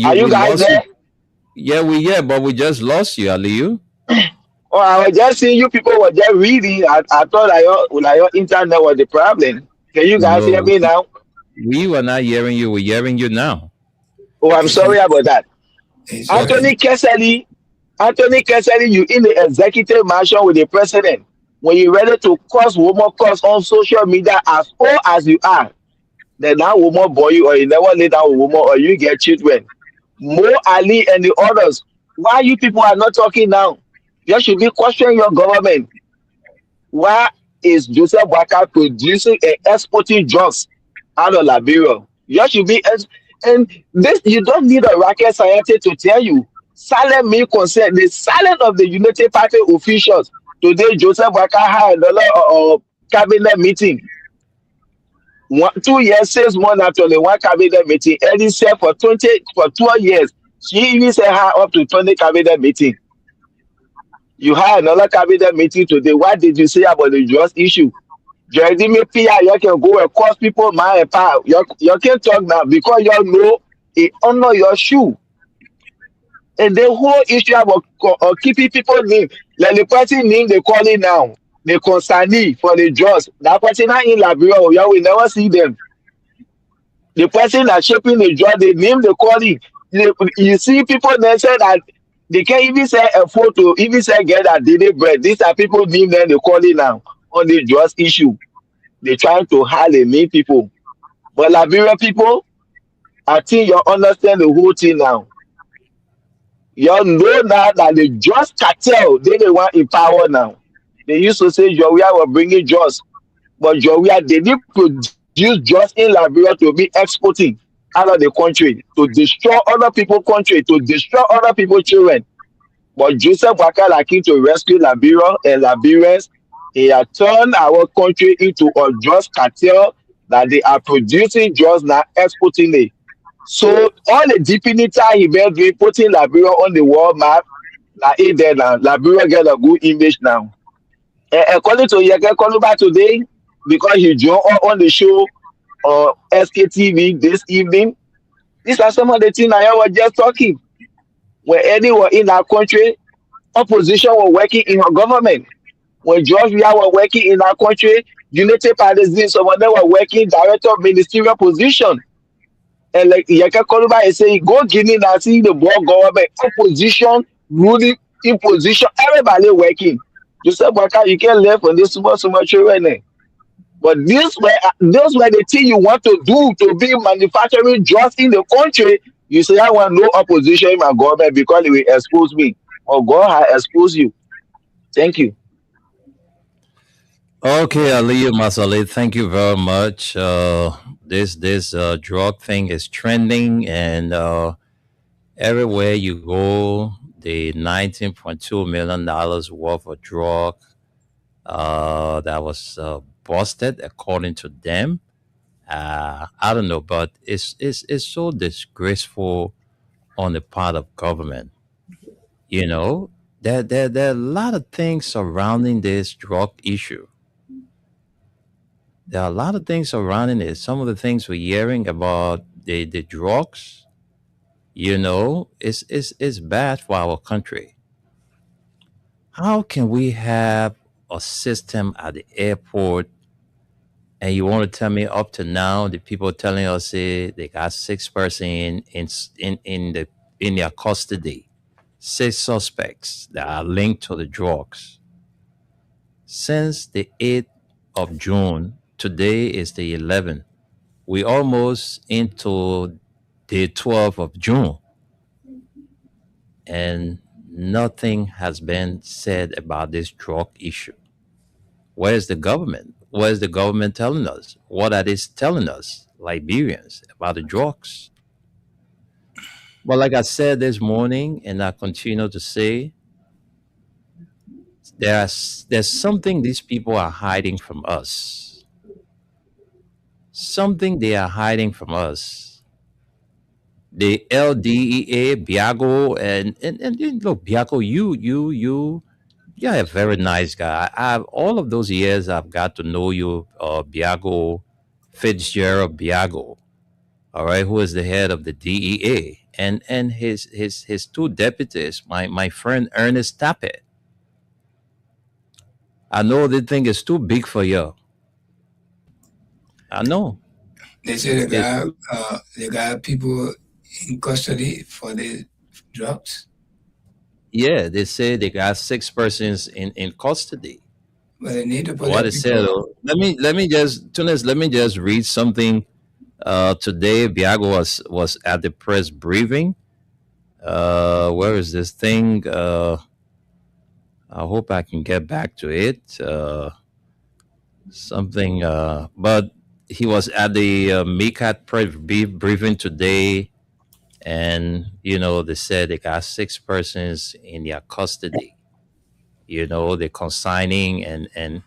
Speaker 5: Are you
Speaker 3: we
Speaker 5: guys
Speaker 3: lost you.
Speaker 5: there?
Speaker 3: Yeah, but we just lost you, Aliyu.
Speaker 5: Oh, I was just seeing you people were just reading. I thought your internet was the problem. Can you guys hear
Speaker 3: No,
Speaker 5: me now?
Speaker 3: we were not hearing you. We're hearing you now.
Speaker 5: Oh, I'm sorry about that.
Speaker 4: he's
Speaker 5: Anthony Keseli, Anthony Keseli, you in the executive mansion with the president. When you're ready to cause woman cause on social media as old as you are, then that woman boy you or you never lay down with woman or you get children. Mo Ali and the others, why you people are not talking now? You should be questioning your government. Why is Joseph Waka producing and exporting drugs out of Liberia? You should be and this you don't need a rocket scientist to tell you. Silent me consent. The silence of the United Party officials today. Joseph Waka had another cabinet meeting. 2 years, 6 months after the one cabinet meeting, Eddie said for 12 years. She even said her up to 20 cabinet meeting. You had another cabinet meeting today. What did you say about the drugs issue? Jeremy Pia, you can go and cause people my and power. You can't talk now because you know it honor your shoe. And the whole issue about keeping people name, like the person name they call it now, the consignee for the drugs. That person not in Liberia, you will never see them. The person that shaping the drug, the name they call it. You see people then say that they can't even say a photo, even say get that daily bread. These are people name them they call it now on the drugs issue. They trying to hide the main people. But Liberia people, I think you understand the whole thing now. You know now that the drugs cartel, they the one in power now. They used to say Joria were bringing drugs, but Joria they did produce drugs in Liberia to be exporting out of the country to destroy other people's country, to destroy other people's children. But Joseph Wakala came to rescue Liberia and Liberians. He had turned our country into a drugs cartel that they are producing drugs now, exporting it. So all the dignity he made doing putting Liberia on the world map, now it there now. Liberia get a good image now. According to Yeke Koluba today, because he joined on the show on SKTV this evening, these are some of the things I was just talking. When anyone in our country, opposition were working in our government. When George Weah were working in our country, United Parties, some of them were working director of ministerial position. And like Yaka Koluba is saying, go Guinea and see the board government, opposition, ruling, imposition, everybody working. Joseph Waka, you can't live on this small children. But those were the thing you want to do to be manufacturing drugs in the country. You say I want no opposition in my government because it will expose me. Or God has exposed you. Thank you.
Speaker 3: Okay, Aliyu Masale, thank you very much. This drug thing is trending, and everywhere you go, the $19.2 million worth of drug that was busted, according to them. I don't know, but it's so disgraceful on the part of government. You know, there are a lot of things surrounding this drug issue. There are a lot of things surrounding it. Some of the things we're hearing about the drugs, it's bad for our country. How can we have a system at the airport, and you want to tell me up to now the people telling us they got 6 person in their custody, 6 suspects that are linked to the drugs since the 8th of June. Today is the 11th. We almost into the 12th of June, and nothing has been said about this drug issue. Where's the government? Where's the government telling us? What are they telling us, Liberians, about the drugs? But like I said this morning, and I continue to say, there's something these people are hiding from us. Something they are hiding from us. The LDEA, Biago, and look, Biago, you're a very nice guy. I've all of those years I've got to know you, Biago Fitzgerald Biago. All right, who is the head of the DEA, and his two deputies, my friend Ernest Tappet. I know they think it's too big for you. I know
Speaker 4: They say
Speaker 3: it's too.
Speaker 4: they got people in custody for the drugs,
Speaker 3: Yeah, they say they got 6 persons in custody.
Speaker 4: but they need to put
Speaker 3: What
Speaker 4: their
Speaker 3: it said.
Speaker 4: people.
Speaker 3: Let me just Tunis, let me just read something. Today Biago was at the press briefing. Where is this thing? I hope I can get back to it. Something, but he was at the MICAT briefing today, and they said they got 6 persons in their custody. They're consigning, and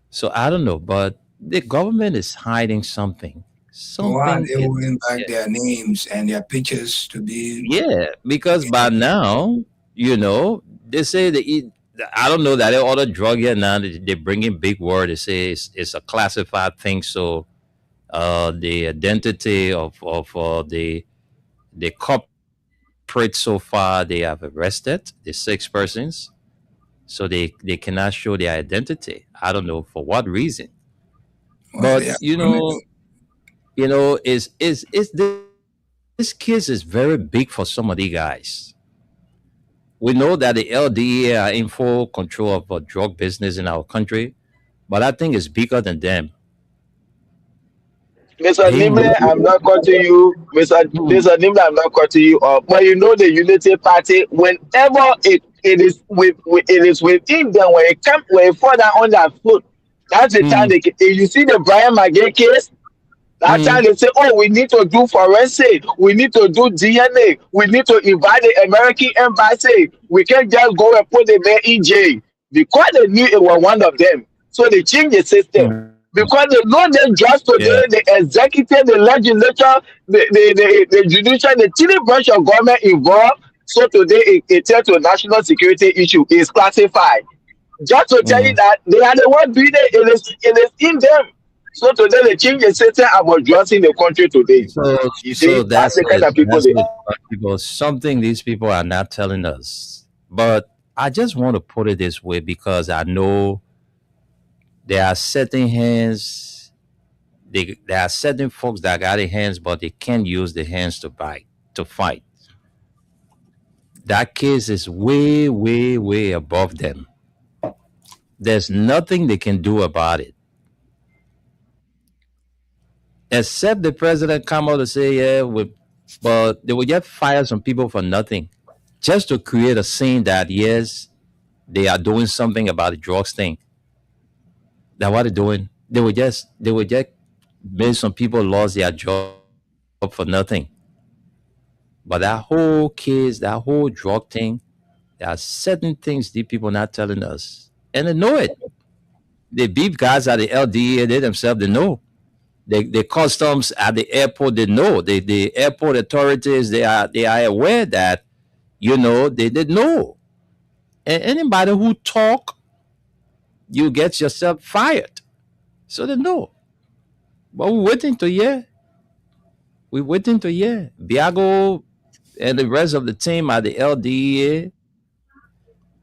Speaker 3: so I don't know, but the government is hiding something.
Speaker 4: For one,
Speaker 3: Something
Speaker 4: they
Speaker 3: is.
Speaker 4: will bring back their names and their pictures to be
Speaker 3: Yeah, because
Speaker 4: in
Speaker 3: by
Speaker 4: the
Speaker 3: now, they say they eat. I don't know that all the drug here now. They bring in big word. They say it's a classified thing. So the identity of the culprit so far they have arrested the 6 persons. So they cannot show their identity. I don't know for what reason,
Speaker 4: well, they
Speaker 3: but
Speaker 4: are criminal.
Speaker 3: is this case is very big for some of these guys. We know that the LDA are in full control of drug business in our country, but I think it's bigger than them.
Speaker 5: Mr.
Speaker 3: They
Speaker 5: Nimble,
Speaker 3: know.
Speaker 5: I'm not cutting you.
Speaker 3: Mm,
Speaker 5: Mr. Nimble, I'm not cutting you up. But you know the Unity Party, whenever it is it is within them, when it fall down on their foot, that's the time
Speaker 3: mm,
Speaker 5: you see the Brian McGay case. That time
Speaker 3: mm,
Speaker 5: they say, oh, we need to do forensic, we need to do DNA, we need to invite the American embassy. We can't just go and put the man in jail because they knew it was one of them. So they changed the system
Speaker 3: mm.
Speaker 5: because they know them just
Speaker 3: Yeah.
Speaker 5: today, the executive, the legislature, the judicial, the three branch of government involved. So today it turns to a national security issue is classified. Just to tell you
Speaker 3: Mm.
Speaker 5: that they are the one doing it is in them. So today they change the system about dressing the country today.
Speaker 3: So
Speaker 5: You see,
Speaker 3: so
Speaker 5: that's
Speaker 3: that's
Speaker 5: the kind
Speaker 3: it.
Speaker 5: of people
Speaker 3: That's
Speaker 5: they
Speaker 3: it. People, something these people are not telling us. But I just want to put it this way because I know there are certain hands. There are certain folks that got their hands, but they can't use the hands to bite to fight. That case is way, way, way above them. There's nothing they can do about it, except the president come out and say, "Yeah, but they will just fire some people for nothing, just to create a scene that yes, they are doing something about the drugs thing. That what they're doing. They will just make some people lost their job for nothing. But that whole case, that whole drug thing, there are certain things these people not telling us, and they know it. The beef guys at the LDA, they themselves, they know. The customs at the airport, they know. The airport authorities, they are aware that they know. And anybody who talk, you get yourself fired. So they know. But we're waiting to hear. We're waiting to hear. Biago and the rest of the team at the LDA,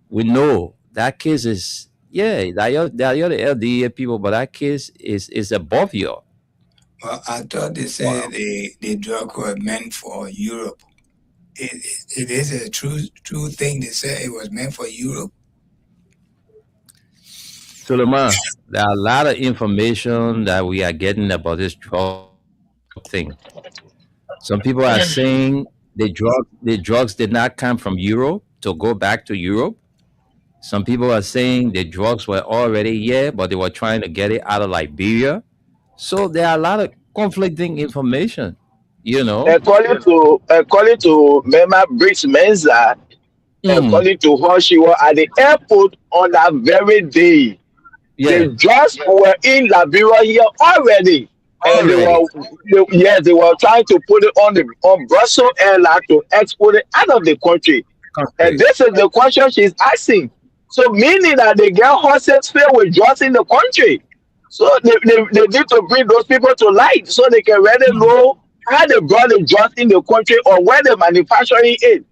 Speaker 3: we know that case is, yeah, they are the LDA people, but that case is above you.
Speaker 4: Well, I thought they said the drug were meant for Europe. It is a true thing. They said it was meant for Europe.
Speaker 3: Suleiman, there are a lot of information that we are getting about this drug thing. Some people are saying the drugs did not come from Europe to go back to Europe. Some people are saying the drugs were already here, but they were trying to get it out of Liberia. So there are a lot of conflicting information, you know.
Speaker 5: according to Mema Briggs Menza,
Speaker 3: Mm.
Speaker 5: According to her, she was at the airport on that very day.
Speaker 3: Yeah.
Speaker 5: The drugs were in Liberia here already, and
Speaker 3: Already.
Speaker 5: yes, they were trying to put it on the on Brussels airline to export it out of the country. And
Speaker 3: Country.
Speaker 5: this is the question she's asking. So meaning that they get horses filled with drugs in the country. So they need to bring those people to light so they can really know how they brought the drugs in the country or where they're manufacturing it.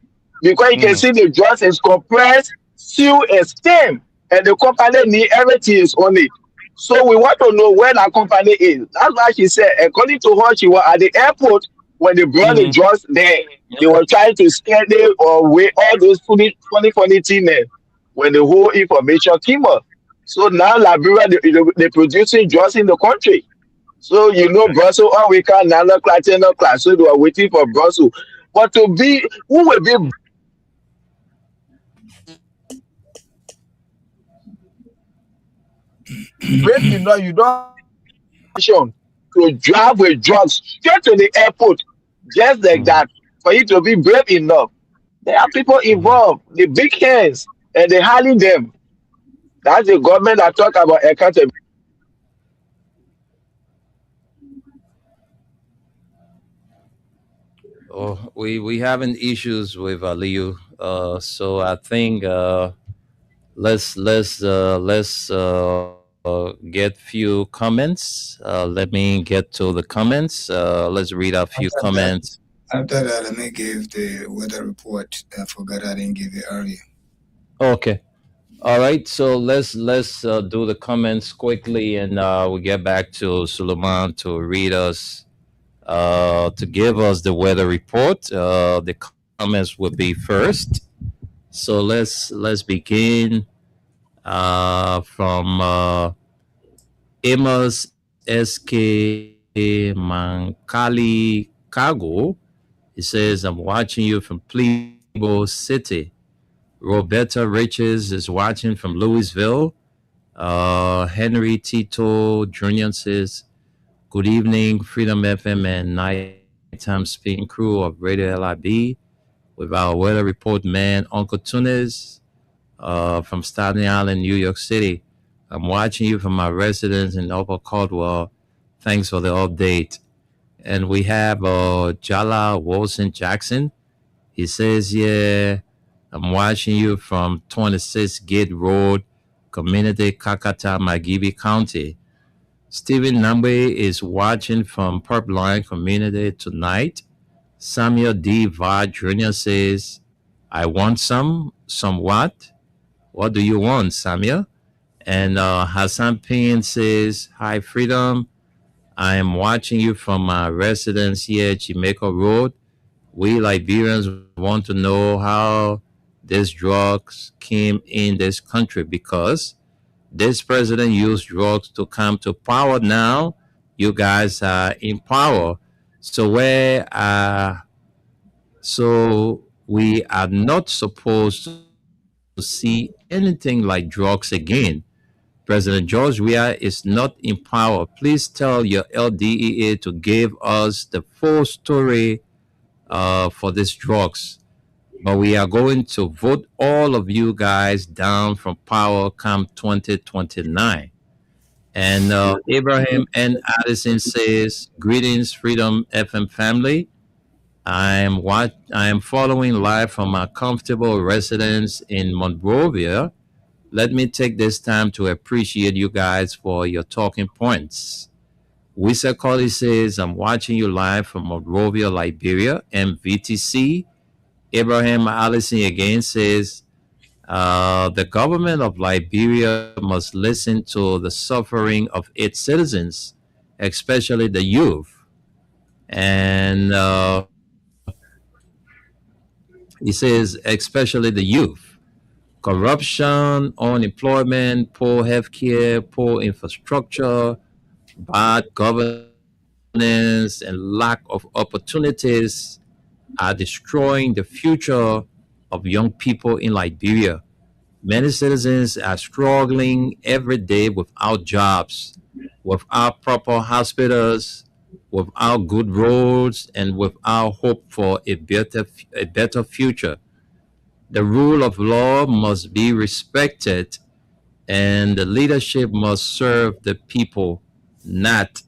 Speaker 5: Because you can
Speaker 3: Mm.
Speaker 5: see the drugs is compressed, sealed, and steamed, and the company need everything is on it. So we want to know where that company is. That's why she said, according to her, she was at the airport when they brought the
Speaker 3: Mm.
Speaker 5: drugs there. They were trying to scare them or weigh all those funny things there when the whole information came up. So now Liberia, they producing drugs in the country. So you know Brussels, all we can nano class, 10 class. So they were waiting for Brussels. But to be who will be brave enough, you don't option to drive with drugs straight to the airport just like
Speaker 3: Mm.
Speaker 5: that for you to be brave enough. There are people
Speaker 3: Mm.
Speaker 5: involved, the big hands, and they hiding them. That's the government that talk about accountability.
Speaker 3: Oh, we having issues with Liu. So I think let's get few comments. Let me get to the comments. Let's read a few
Speaker 4: After that,
Speaker 3: comments.
Speaker 4: let me give the weather report. I forgot I didn't give it earlier.
Speaker 3: Okay. All right. So let's do the comments quickly, and we get back to Suleiman to read us to give us the weather report. The comments will be first. So let's begin from Amos SK Mankali Kago. He says, I'm watching you from Plebo City. Roberta Riches is watching from Louisville. Henry Tito Jr. says, good evening, Freedom FM and Nighttime Speaking Crew of Radio LIB with our weather report man, Uncle Tunes from Staten Island, New York City. I'm watching you from my residence in Upper Caldwell. Thanks for the update. And we have Jala Wilson Jackson. He says, yeah, I'm watching you from 26 Gate Road, Community Kakata, Magibi County. Stephen Nambe is watching from Purpline Community tonight. Samuel D. Va Jr. says, I want some what? What do you want, Samuel? And Hassan Payne says, hi, Freedom. I am watching you from my residence here at Jamaica Road. We Liberians want to know how these drugs came in this country because this president used drugs to come to power. Now you guys are in power. So we are not supposed to see anything like drugs again. President George Weah is not in power. Please tell your LDEA to give us the full story for these drugs. But we are going to vote all of you guys down from power come 2029. And Abraham N. Addison says, greetings, Freedom FM family. I am following live from my comfortable residence in Monrovia. Let me take this time to appreciate you guys for your talking points. Wisa Colley says, I'm watching you live from Monrovia, Liberia, MVTC. Abraham Allison again says, the government of Liberia must listen to the suffering of its citizens, especially the youth. And he says, especially the youth. Corruption, unemployment, poor healthcare, poor infrastructure, bad governance, and lack of opportunities are destroying the future of young people in Liberia. Many citizens are struggling every day without jobs, without proper hospitals, without good roads, and without hope for a better future. The rule of law must be respected, and the leadership must serve the people, not.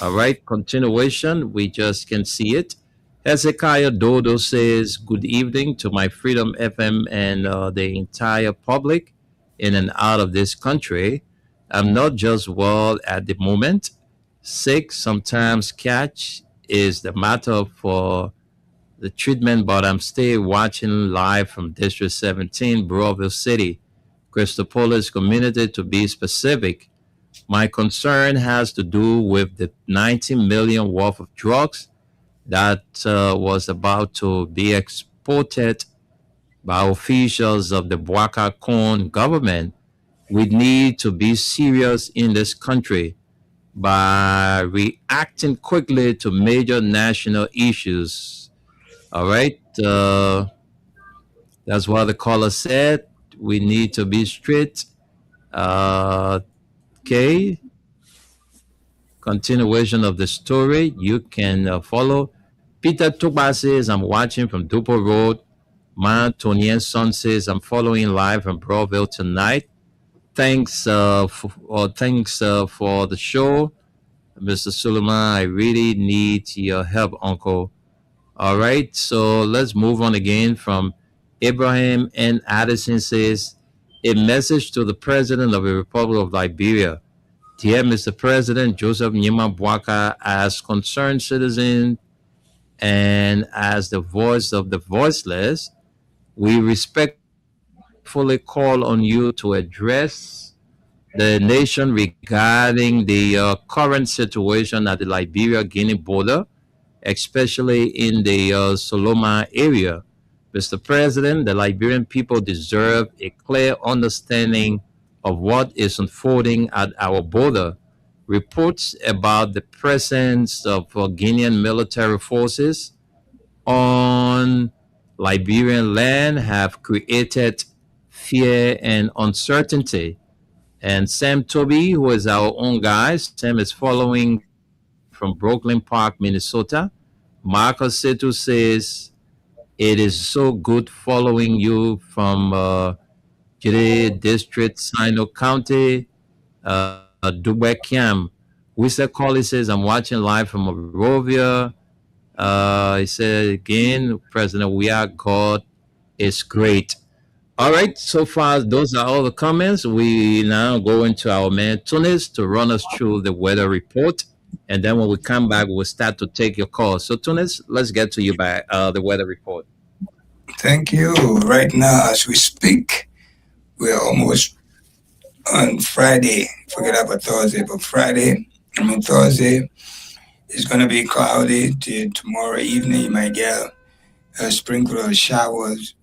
Speaker 3: All right, continuation. We just can see it. Hezekiah Dodo says, "Good evening to my Freedom FM and the entire public in and out of this country. I'm not just well at the moment. Sick, sometimes catch is the matter for the treatment, but I'm still watching live from District 17, Broadville City, Christopolis community to be specific. My concern has to do with the 19 million worth of drugs that was about to be exported by officials of the Boaca Corn government. We need to be serious in this country by reacting quickly to major national issues. All right. That's what the caller said. We need to be strict. Uh, okay. Continuation of the story. You can follow. Peter Tuba says, I'm watching from Dupo Road. Ma Tonien Son says, I'm following live from Broadville tonight. Thanks for the show, Mr. Suleiman. I really need your help, Uncle. All right, so let's move on again from Abraham N. Addison says, a message to the President of the Republic of Liberia. Dear Mr. President Joseph Nyima Bwaka, as concerned citizen and as the voice of the voiceless, we respectfully call on you to address the nation regarding the current situation at the Liberia-Guinea border, especially in the Soloma area. Mr. President, the Liberian people deserve a clear understanding of what is unfolding at our border. Reports about the presence of Guinean military forces on Liberian land have created fear and uncertainty. And Sam Toby, who is our own guy, Sam is following from Brooklyn Park, Minnesota. Marcus Setu says, it is so good following you from Jide District, Sino County, Dubekiam. Wissa Colley says, I'm watching live from Monrovia. He said again, President, we are God is great. All right, so far those are all the comments. We now go into our man Tunis to run us through the weather report, and then when we come back, we'll start to take your calls. So Tunis, let's get to you by the weather report.
Speaker 4: Thank you. Right now, as we speak, we're almost on Friday. Forget about Thursday, but Thursday, it's going to be cloudy till tomorrow evening. You might get a sprinkle of showers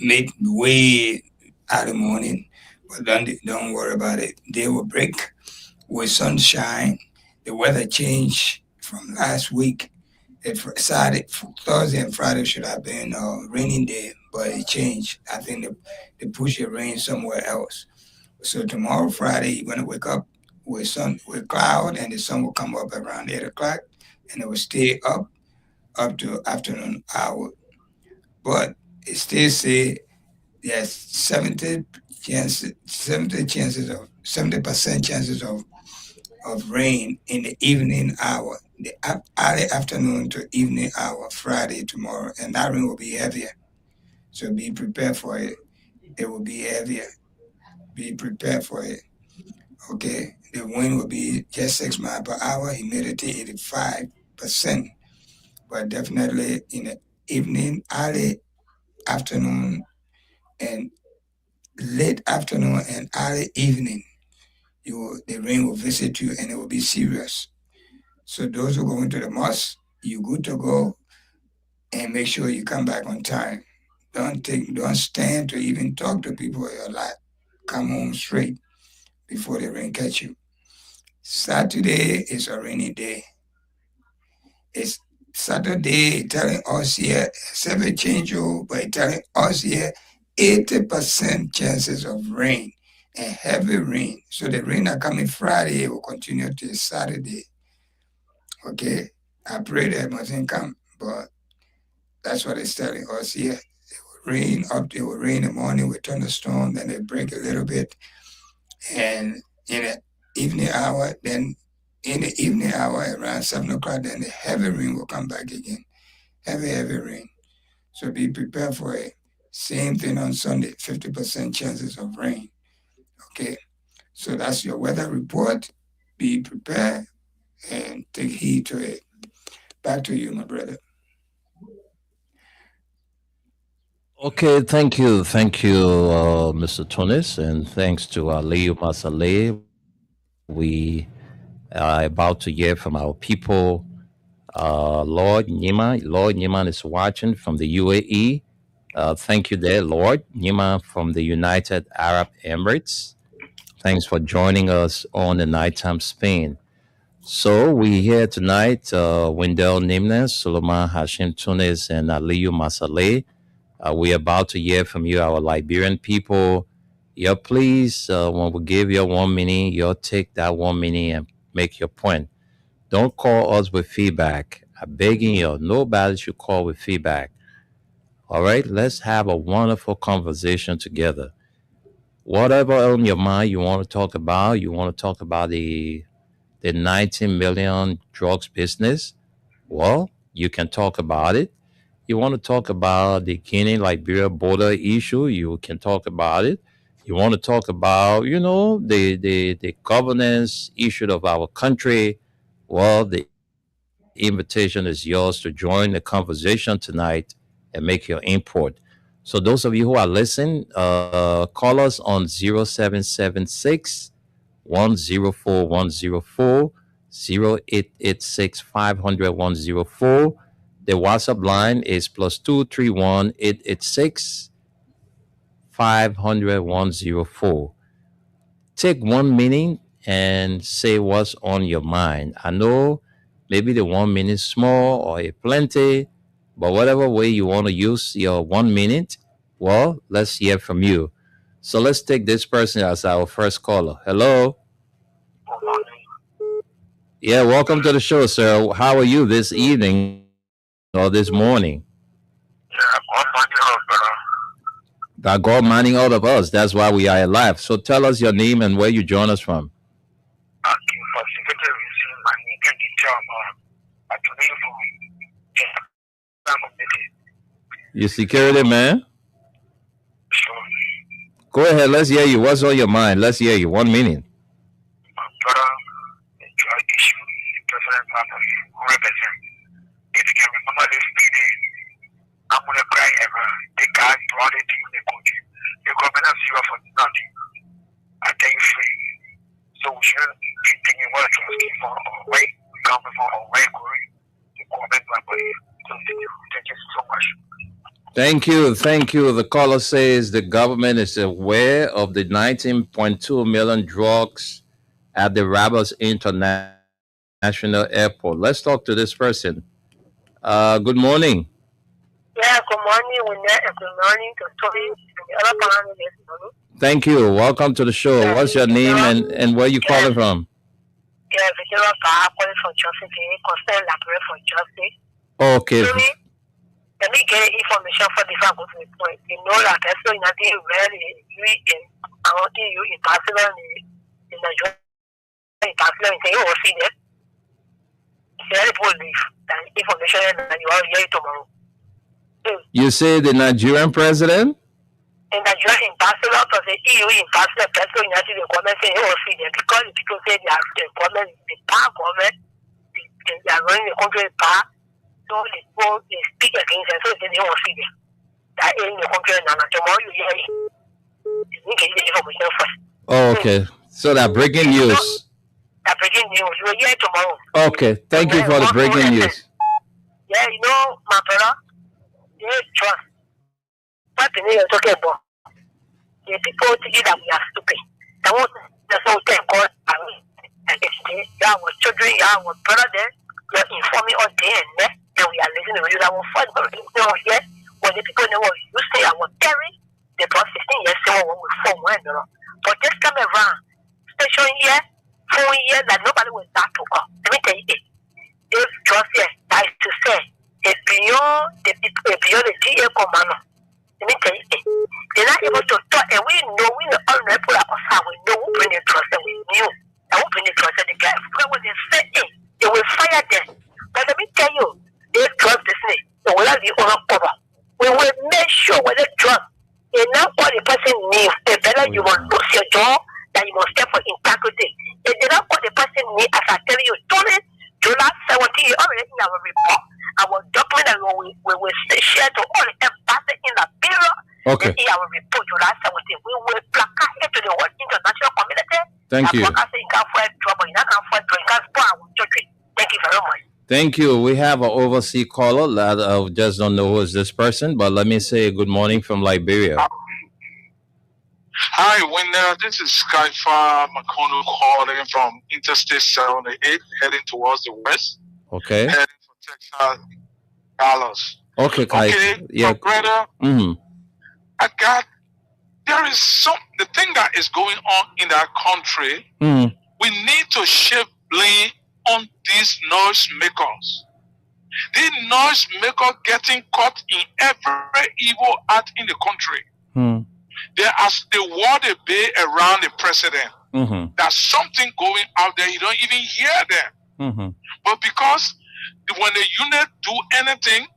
Speaker 4: midway out the morning, but don't worry about it. Day will break with sunshine. The weather changed from last week. Thursday and Friday should have been a raining day, but it changed. I think they pushed the rain somewhere else. So tomorrow, Friday, you're gonna wake up with cloud, and the sun will come up around 8 o'clock, and it will stay up to afternoon hour. But it still say there's 70% chances of rain in the evening hour, the early afternoon to evening hour, Friday tomorrow, and that rain will be heavier. So be prepared for it. It will be heavier. Be prepared for it. Okay, the wind will be just 6 miles per hour, humidity 85%, but definitely in the evening, early afternoon, and late afternoon and early evening, the rain will visit you and it will be serious. So those who go into the mosque, you good to go, and make sure you come back on time. Don't stand to even talk to people a lot. Come home straight before the rain catch you. Saturday is a rainy day. It's Saturday telling us here, 7 change, by telling us here 80% chances of rain and heavy rain. So the rain that coming Friday will continue till Saturday. Okay, I pray that it mustn't come, but that's what it's telling us here. It will rain up. It will rain in the morning with thunderstorm, then it break a little bit, and in the evening hour, then in the evening hour around 7 o'clock, then the heavy rain will come back again. Heavy rain. So be prepared for it. Same thing on Sunday, 50% chances of rain. Okay, so that's your weather report. Be prepared and take heed to it. Back to you, my brother.
Speaker 3: Okay, thank you, Mr. Tunis, and thanks to Aliyu Masale. We are about to hear from our people. Lord Nima is watching from the UAE. Thank you there, Lord Nima from the United Arab Emirates. Thanks for joining us on the Nighttime Spain. So we here tonight, Wendell Nimnes, Suleiman Hashim Tunis, and Aliyu Masale. We're about to hear from you, our Liberian people. Yeah, please, when we give you 1 minute, you'll take that 1 minute and make your point. Don't call us with feedback. I'm begging you, nobody should call with feedback. All right, let's have a wonderful conversation together. Whatever on your mind you want to talk about, the 19 million drugs business, well, you can talk about it. You want to talk about the Guinea Liberia border issue, you can talk about it. You want to talk about, the governance issue of our country, well, the invitation is yours to join the conversation tonight and make your input. So those of you who are listening, call us on 0776 104 104 0886 500 104. The WhatsApp line is +231 886 500 104. Take 1 minute and say what's on your mind. I know maybe the 1 minute small or a plenty, but whatever way you want to use your 1 minute, well, let's hear from you. So let's take this person as our first caller. Hello. Yeah, welcome to the show, sir. How are you this evening or this morning? That God mining all of us. That's why we are alive. So tell us your name and where you join us from. You security man? Go ahead. Let's hear you. What's on your mind? Let's hear you. 1 minute. If you can remember this meeting, I'm going to cry ever. The guy brought it to the country. The government has zero for nothing. I tell you free. So we shouldn't be thinking what to ask for or wait, coming for or wait, the government, my body. Thank you so much. Thank you. The caller says the government is aware of the 19.2 million drugs at the Rabat International Airport. Let's talk to this person. Good morning.
Speaker 6: Yeah, good morning. Good morning to Toby.
Speaker 3: Thank you. Welcome to the show. Yeah, what's your name and where you calling from?
Speaker 6: Yeah, Victoria calling from Justice. Concern Library for Justice.
Speaker 3: Okay.
Speaker 6: Let me get information for the fact point. You know that that's so nothing really I want you in Barcelona in Nigeria. In Barcelona, you will see that. Very believe that information that you are here tomorrow.
Speaker 3: You say the Nigerian president?
Speaker 6: In Nigeria, in Barcelona, because the EU in Barcelona, Petro United, the government say, oh, see that because the people say they are the government, the power government, they are running the country power, so they speak against them, so they don't see them. That in the country, and tomorrow you hear it. You get the information first.
Speaker 3: Oh, okay. So that breaking news.
Speaker 6: That breaking news, you will hear it tomorrow.
Speaker 3: Okay, thank you for the breaking news.
Speaker 6: Yeah, you know, my brother, they trust. What the name you're talking about? The people think that we are stupid. That was the whole thing called and it's our children, our brother there, you're informing us day and night, and we are listening to you. That will find out yet when the people know what you say, our parents, they brought 16 years ago when we form one. But this time around, station here, 4 years that nobody will start to come. Let me tell you it. If just here, that is to say, it's beyond the GA commander. Let me tell you, they're not able to talk, and we know all the people outside, we know who bring the trust, and we knew that who bring the trust, and the guy, when they say, they will fire them. But let me tell you, they trust this thing, they will have the honor cover. We will make sure when they trust, and now what the person needs, the better you will lose your job, that you must step for integrity. If they don't what the person needs, as I tell you, July 17, already in our report, our document that we will share to all the embassy in Liberia.
Speaker 3: Okay.
Speaker 6: In our report, July 17, we will placate it to the whole international community.
Speaker 3: Thank you.
Speaker 6: Thank you very much.
Speaker 3: Thank you. We have an overseas caller. I just don't know who is this person, but let me say good morning from Liberia.
Speaker 7: Hi, Winner. This is Skyfar McConnell calling from Interstate 78, heading towards the west.
Speaker 3: Okay.
Speaker 7: Heading for Texas, Dallas.
Speaker 3: Okay, Kai.
Speaker 7: Okay,
Speaker 3: Yeah.
Speaker 7: brother. There is the thing that is going on in our country. We need to shift blame on these noise makers. These noise makers getting caught in every evil act in the country. There as the war they bay around the president. There's something going out there. You don't even hear them. But because when the unit do anything,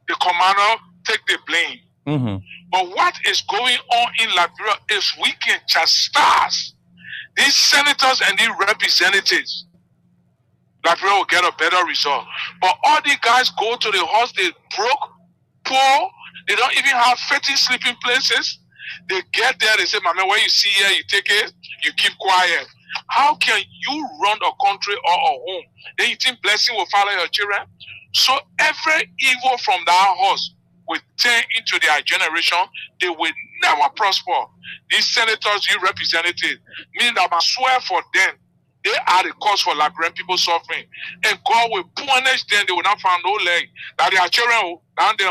Speaker 7: the commander take the blame. But what is going on in Liberia is we can chastise these senators and these representatives. Liberia will get a better result. But all these guys go to the house, they broke, poor, they don't even have 50 sleeping places. They get there, they say, Mama, when you see here, you take it, you keep quiet. How can you run a country or a home? Then you think blessing will follow your children? So every evil from that house will turn into their generation. They will never prosper. These senators, you representatives, mean that I swear for them, they are the cause for Liberian people suffering. And God will punish them. They will not find no leg. That their children will, and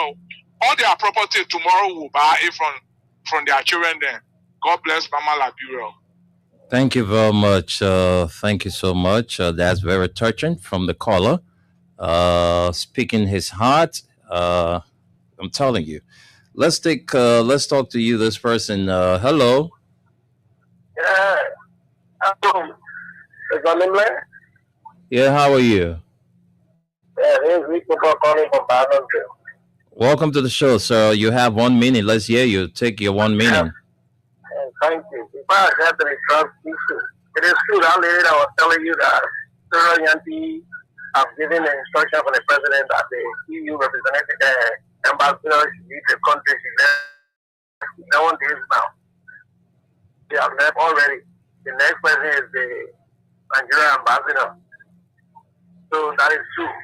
Speaker 7: all their property tomorrow will buy it from their children then. God bless Mama Liberia.
Speaker 3: Thank you very much. Thank you so much. That's very touching from the caller. Speaking his heart. I'm telling you. Let's talk to you, this person. Hello.
Speaker 6: Yeah. Is your name there?
Speaker 3: Yeah, how are you?
Speaker 6: Yeah, this is Rico calling from Barnumville.
Speaker 3: Welcome to the show, sir. You have 1 minute. Let's hear you. Take your 1 minute.
Speaker 6: Thank you. If I had the trust issue, it is true that lady that was telling you that Sarah Yanti have given an instruction for the president that the EU representative ambassador should leave the country. She left 7 days now. They have left already. The next person is the Nigerian ambassador. So that is true.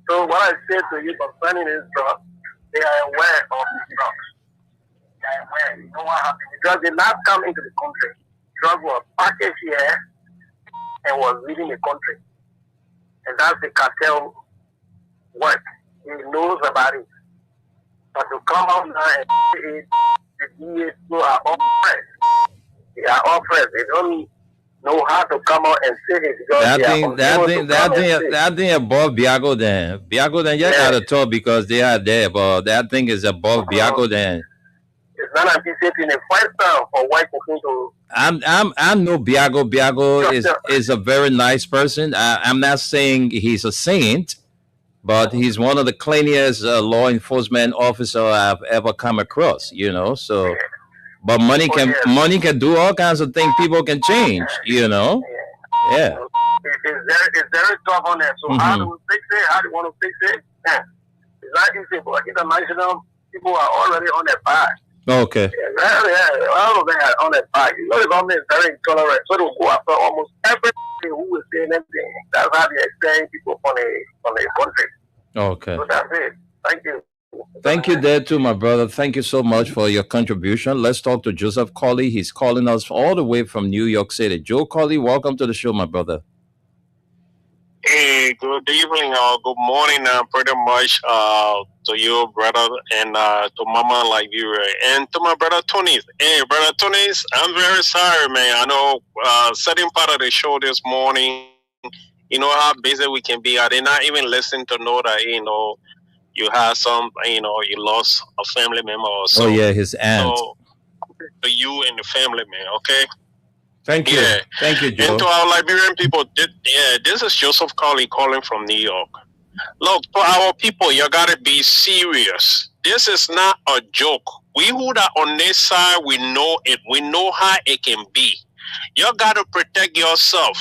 Speaker 6: So what I say to you concerning this drug, they are aware of the drugs. They are aware. You know what happened? The drug did not come into the country. The drug was packaged here and was leaving the country. And that's the cartel work. He knows about it. But to come out now and say it, the DA are all friends. They are all friends. They don't know how to come out and say it because
Speaker 3: that thing above Biago then. Biago then you gotta talk because they are there, but that thing is above Biago then.
Speaker 6: It's not anticipating a fight time for white people to.
Speaker 3: I know Biago. Biago is a very nice person. I'm not saying he's a saint, but he's one of the cleanest law enforcement officer I've ever come across. You know, so. But money can do all kinds of things. People can change, you know. Yeah.
Speaker 6: It's very tough on that. So how do we fix it? How do you want to fix it? Yeah. It's not easy, but international people are already on their back.
Speaker 3: Okay.
Speaker 6: Yeah, all of them are on their back. You know, the government is very intolerant, so they'll go after almost everything who is saying anything. That's how they exchange people from the country.
Speaker 3: Okay.
Speaker 6: So that's it. Thank you.
Speaker 3: Thank you there too, my brother. Thank you so much for your contribution. Let's talk to Joseph Colley. He's calling us all the way from New York City. Joe Colley, welcome to the show, my brother.
Speaker 8: Hey, good evening or good morning, pretty much to you, brother, and to Mama Liberia, and to my brother Tony. Hey, brother Tony, I'm very sorry, man. I know certain part of the show this morning, you know how busy we can be. I did not even listen to know that, you had some, you lost a family member or so.
Speaker 3: Oh yeah, his aunt.
Speaker 8: So to you and the family, man. Okay.
Speaker 3: Thank you.
Speaker 8: Yeah.
Speaker 3: Thank you, Joe.
Speaker 8: And to our Liberian people, this is Joseph calling from New York. Look, to our people, you gotta be serious. This is not a joke. We who are on this side, we know it. We know how it can be. You gotta protect yourself.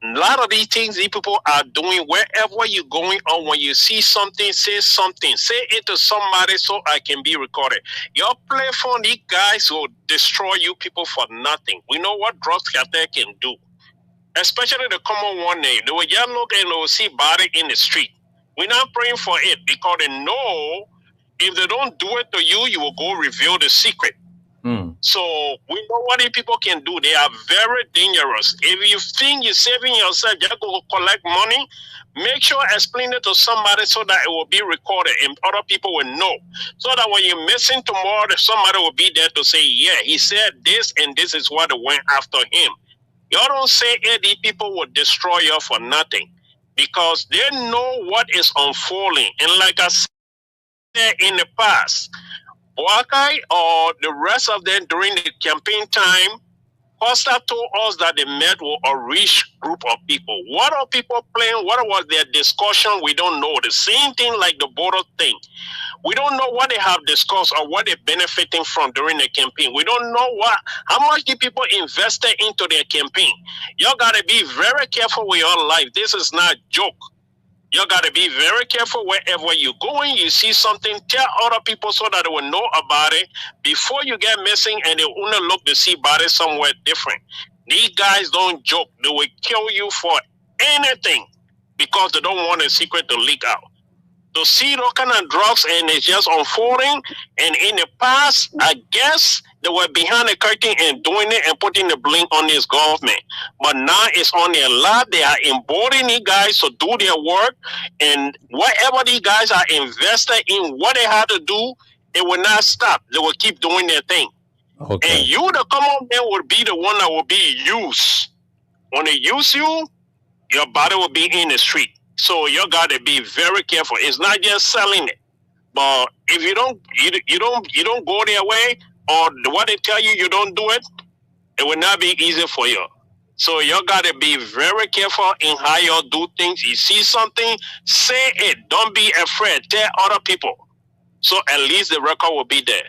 Speaker 8: A lot of these things these people are doing, wherever you're going on, when you see something, say something. Say it to somebody so I can be recorded. Your platform, these guys will destroy you people for nothing. We know what drugs cartel can do. Especially the common one name. They will just look and they will see body in the street. We're not praying for it because they know if they don't do it to you, you will go reveal the secret. So we know what these people can do. They are very dangerous. If you think you're saving yourself, just go collect money. Make sure explain it to somebody so that it will be recorded and other people will know. So that when you're missing tomorrow, somebody will be there to say, yeah, he said this and this is what went after him. Y'all don't say these people will destroy you for nothing because they know what is unfolding. And like I said in the past, Boakai or the rest of them during the campaign time, Costa told us that they met with a rich group of people. What are people playing? What was their discussion? We don't know. The same thing like the border thing. We don't know what they have discussed or what they're benefiting from during the campaign. We don't know how much the people invested into their campaign. Y'all got to be very careful with your life. This is not a joke. You got to be very careful wherever you're going. You see something, tell other people so that they will know about it before you get missing and they want to look to see about it somewhere different. These guys don't joke. They will kill you for anything because they don't want a secret to leak out. To see those kind of drugs and it's just unfolding. And in the past, I guess they were behind the curtain and doing it and putting the blame on this government. But now it's on their lap. They are emboldening these guys to do their work. And whatever these guys are invested in, what they have to do, it will not stop. They will keep doing their thing. Okay. And you, the common man, will be the one that will be used. When they use you, your body will be in the street. So you got to be very careful. It's not just selling it, but if you don't go their way or what they tell you, you don't do it, it will not be easy for you. So you got to be very careful in how you do things. You see something, say it. Don't be afraid. Tell other people. So at least the record will be there.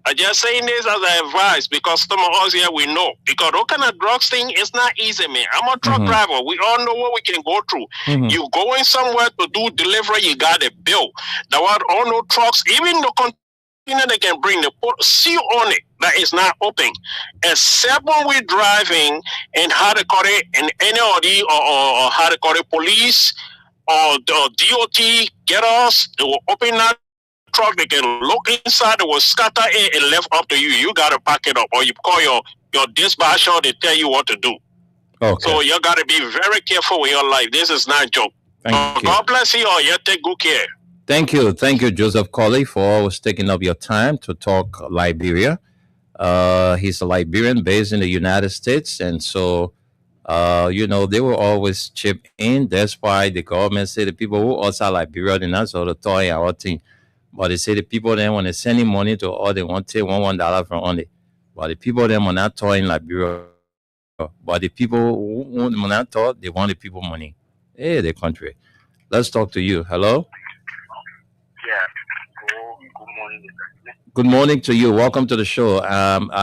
Speaker 8: I just saying this as an advice because some of us here we know. Because that kind of drugs thing is not easy, man. I'm a truck driver. We all know what we can go through. You going somewhere to do delivery, you got a bill. There are all no trucks, even the container they can bring, they put seal on it that is not open. Except when we're driving and how to call it, and any of the or how to call it, police or the DOT get us, they will open that truck, they can look inside, they will scatter it and left up to you. You gotta pack it up, or you call your dispatcher, they tell you what to do. Okay. So you gotta be very careful with your life. This is not a joke. Thank you. God bless you all. You take good care.
Speaker 3: Thank you, Joseph Colley, for always taking up your time to talk Liberia. He's a Liberian based in the United States, and so they will always chip in. That's why the government say the people who also Liberia, they're not sort of toy our thing. But they say the people then when they sending money to all, they want to take $1 from on it. But the people then are not toying Liberia. But the people who want not toy, they want the people money. Hey, the country. Let's talk to you. Hello.
Speaker 9: Yeah. Good morning.
Speaker 3: Good morning to you. Welcome to the show.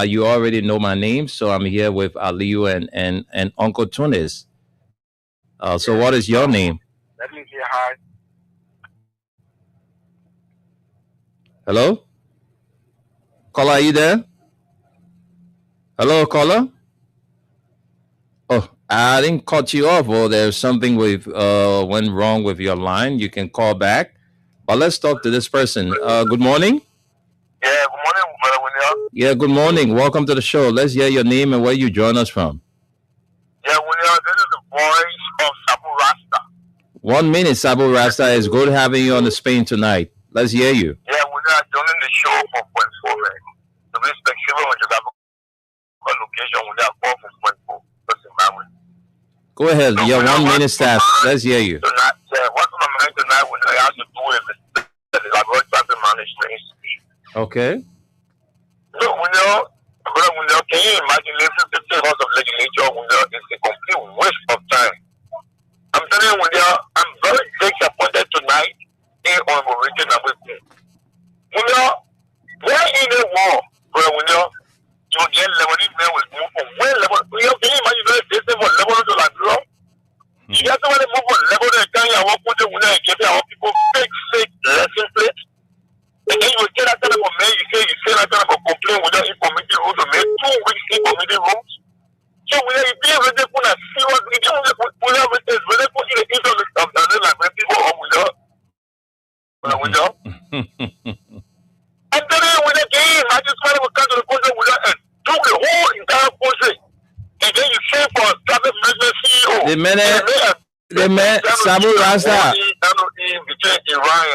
Speaker 3: You already know my name, so I'm here with Aliyu and Uncle Tunis. So what is your name?
Speaker 9: Let me say hi.
Speaker 3: Hello? Caller, are you there? Hello, caller? Oh, I didn't cut you off, or there's something went wrong with your line. You can call back. But let's talk to this person. Good morning.
Speaker 9: Yeah, good morning, Brother William.
Speaker 3: Yeah, good morning. Welcome to the show. Let's hear your name and where you join us from.
Speaker 9: Yeah, William, this is the voice of Sabu Rasta.
Speaker 3: 1 minute, Sabu Rasta. It's good having you on the Spain tonight. Let's hear you.
Speaker 9: Yeah, we are joining the show from Point 4. To be specific, when you have a location, we are going from Point 4.
Speaker 3: Go ahead. So 1 minute, staff. Let's hear you.
Speaker 9: Tonight, what I'm going tonight, we have to do is the
Speaker 3: Okay.
Speaker 9: So, can you imagine listening to 50 hours of legislature? It's a complete waste of time. I'm telling you, I'm very disappointed tonight in Honorable Richard Nabuku. We're in a war, you get Lebanese men will move from where Lebanon. Can you imagine the system for Lebanon to like grow? You just want to move from Lebanon and Kenya, what put them and give our people fake lesson plate. And then you say that kind of man, you say that kind of complaint without in committee rules to make 2 weeks in committee rules. So we are being ready to put a serious, we are ready to put in the interest of the like people or without. I'm telling you, with the game, I just want to come to the country without and do the whole entire country. And then you say for private business CEO.
Speaker 3: The man, Sabu Rasta.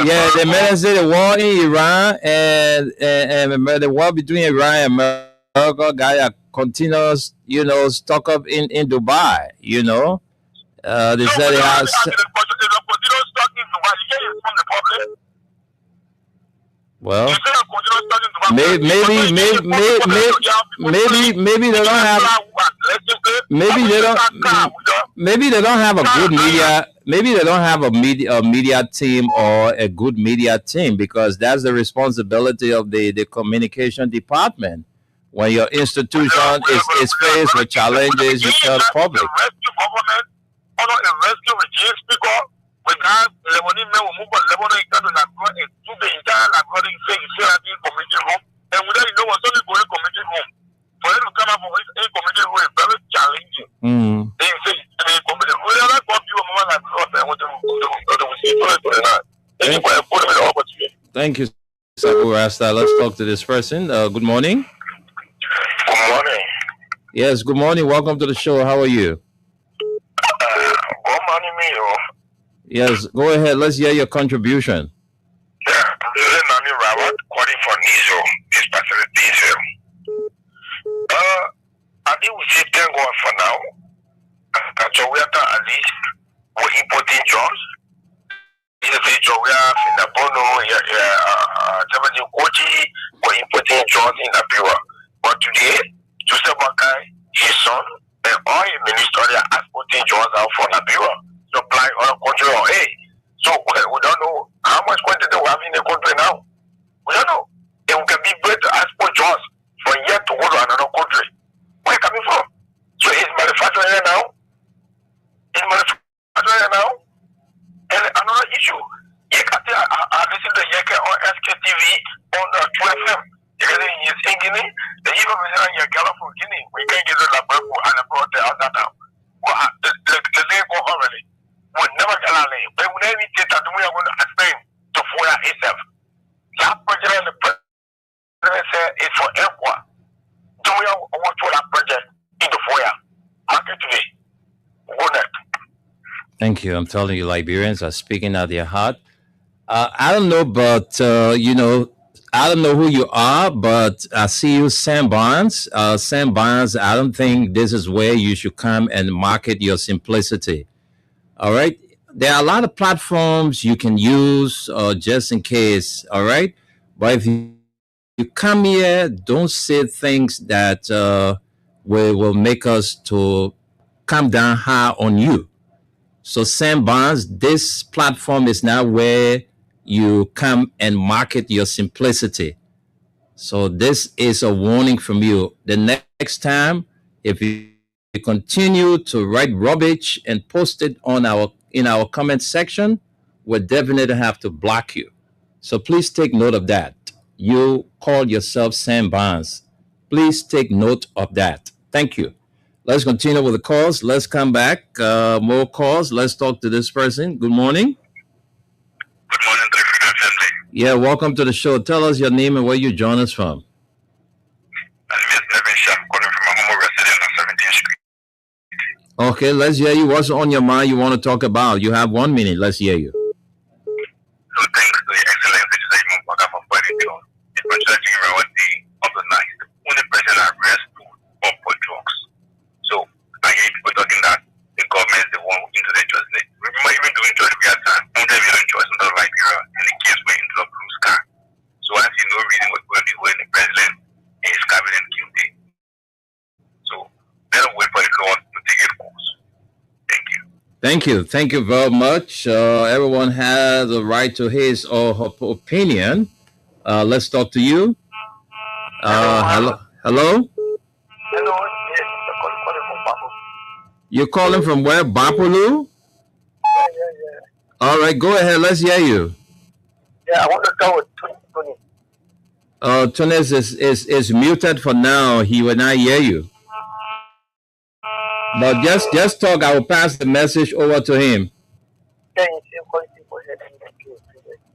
Speaker 3: Yeah, the man said the war in Iran and the war between Iran and America got a continuous, stock up in Dubai, They said they have. Well, maybe they don't have. Maybe they don't have a good media. Maybe they don't have a media team or a good media team, because that's the responsibility of the communication department. When your institution is faced with challenges, you tell the public. When that Lebanese men will move on Lebanon, you can't do the entire Lebanon thing, you say that in committee room, and without you know what's only going to committee room. For them to come up with a committee room is very challenging. They say, committee room, they're not going to be a moment like that. I want to see Thank you, Sabu Rasta. Let's talk to this person. Good morning.
Speaker 9: Good morning.
Speaker 3: Yes, good morning. Welcome to the show. How are you?
Speaker 9: Good morning, Mio.
Speaker 3: Yes, go ahead. Let's hear your contribution.
Speaker 9: Yeah, this is Nani Rawat calling for Nizo, this particular diesel. I think we say thank God for now. At least we're importing jobs. We're importing jobs in Abiwa. But today, Joseph Makai, his son, and all his ministry are exporting jobs out for Abiwa. Supply on a country or so we don't know how much quantity we have in the country now. We don't know. It can be great to export jobs from here to go to another country. Where coming from? So it's manufacturing here now. And another issue. I listen to Yeke on SKTV on 2FM. You can he's singing it. The even when you're from Guinea, we can get the Labaku and about the other now. The name go already. We never get our name. But when we take that, we are going to explain to FOIA itself. That project and the president said it's for ECWA. Do we want for that project in the FOIA? Market today. Go next.
Speaker 3: Thank you. I'm telling you, Liberians are speaking out their heart. I don't know, but, I don't know who you are, but I see you, Sam Barnes. Sam Barnes, I don't think this is where you should come and market your simplicity. All right. There are a lot of platforms you can use just in case. All right. But if you come here, don't say things that will make us to come down high on you. So Sam Barnes, this platform is now where you come and market your simplicity. So this is a warning from you. The next time, if you continue to write rubbish and post it on in our comment section, we'll definitely have to block you. So please take note of that. You call yourself Sam Barnes. Please take note of that. Thank you. Let's continue with the calls. Let's come back. More calls. Let's talk to this person. Good morning.
Speaker 9: Good morning to the Freedom Assembly.
Speaker 3: Yeah, welcome to the show. Tell us your name and where you join us from.
Speaker 9: My name is Evan Sham, calling from a home resident on 17th Street.
Speaker 3: Okay, let's hear you. What's on your mind you want to talk about? You have 1 minute. Let's hear you.
Speaker 9: So thanks to the excellence which is even for fighting the contracting around of the night. When the president arrests for drugs. So I hear people talking that the government is the one who into the justice. Remember, even during George Biata, only we don't choice until Liberia and the case went into a blue sky. So I see no reason
Speaker 3: Thank you. Thank you very much. Everyone has a right to his or her opinion. Let's talk to you. Hello. Hello.
Speaker 9: Hello, yes, I'm calling from Papa.
Speaker 3: You're calling from where? Bapulu?
Speaker 9: Yeah.
Speaker 3: All right, go ahead. Let's hear you.
Speaker 9: Yeah, I want to talk with Tony.
Speaker 3: Tunis is muted for now. He will not hear you. But just talk. I will pass the message over to him.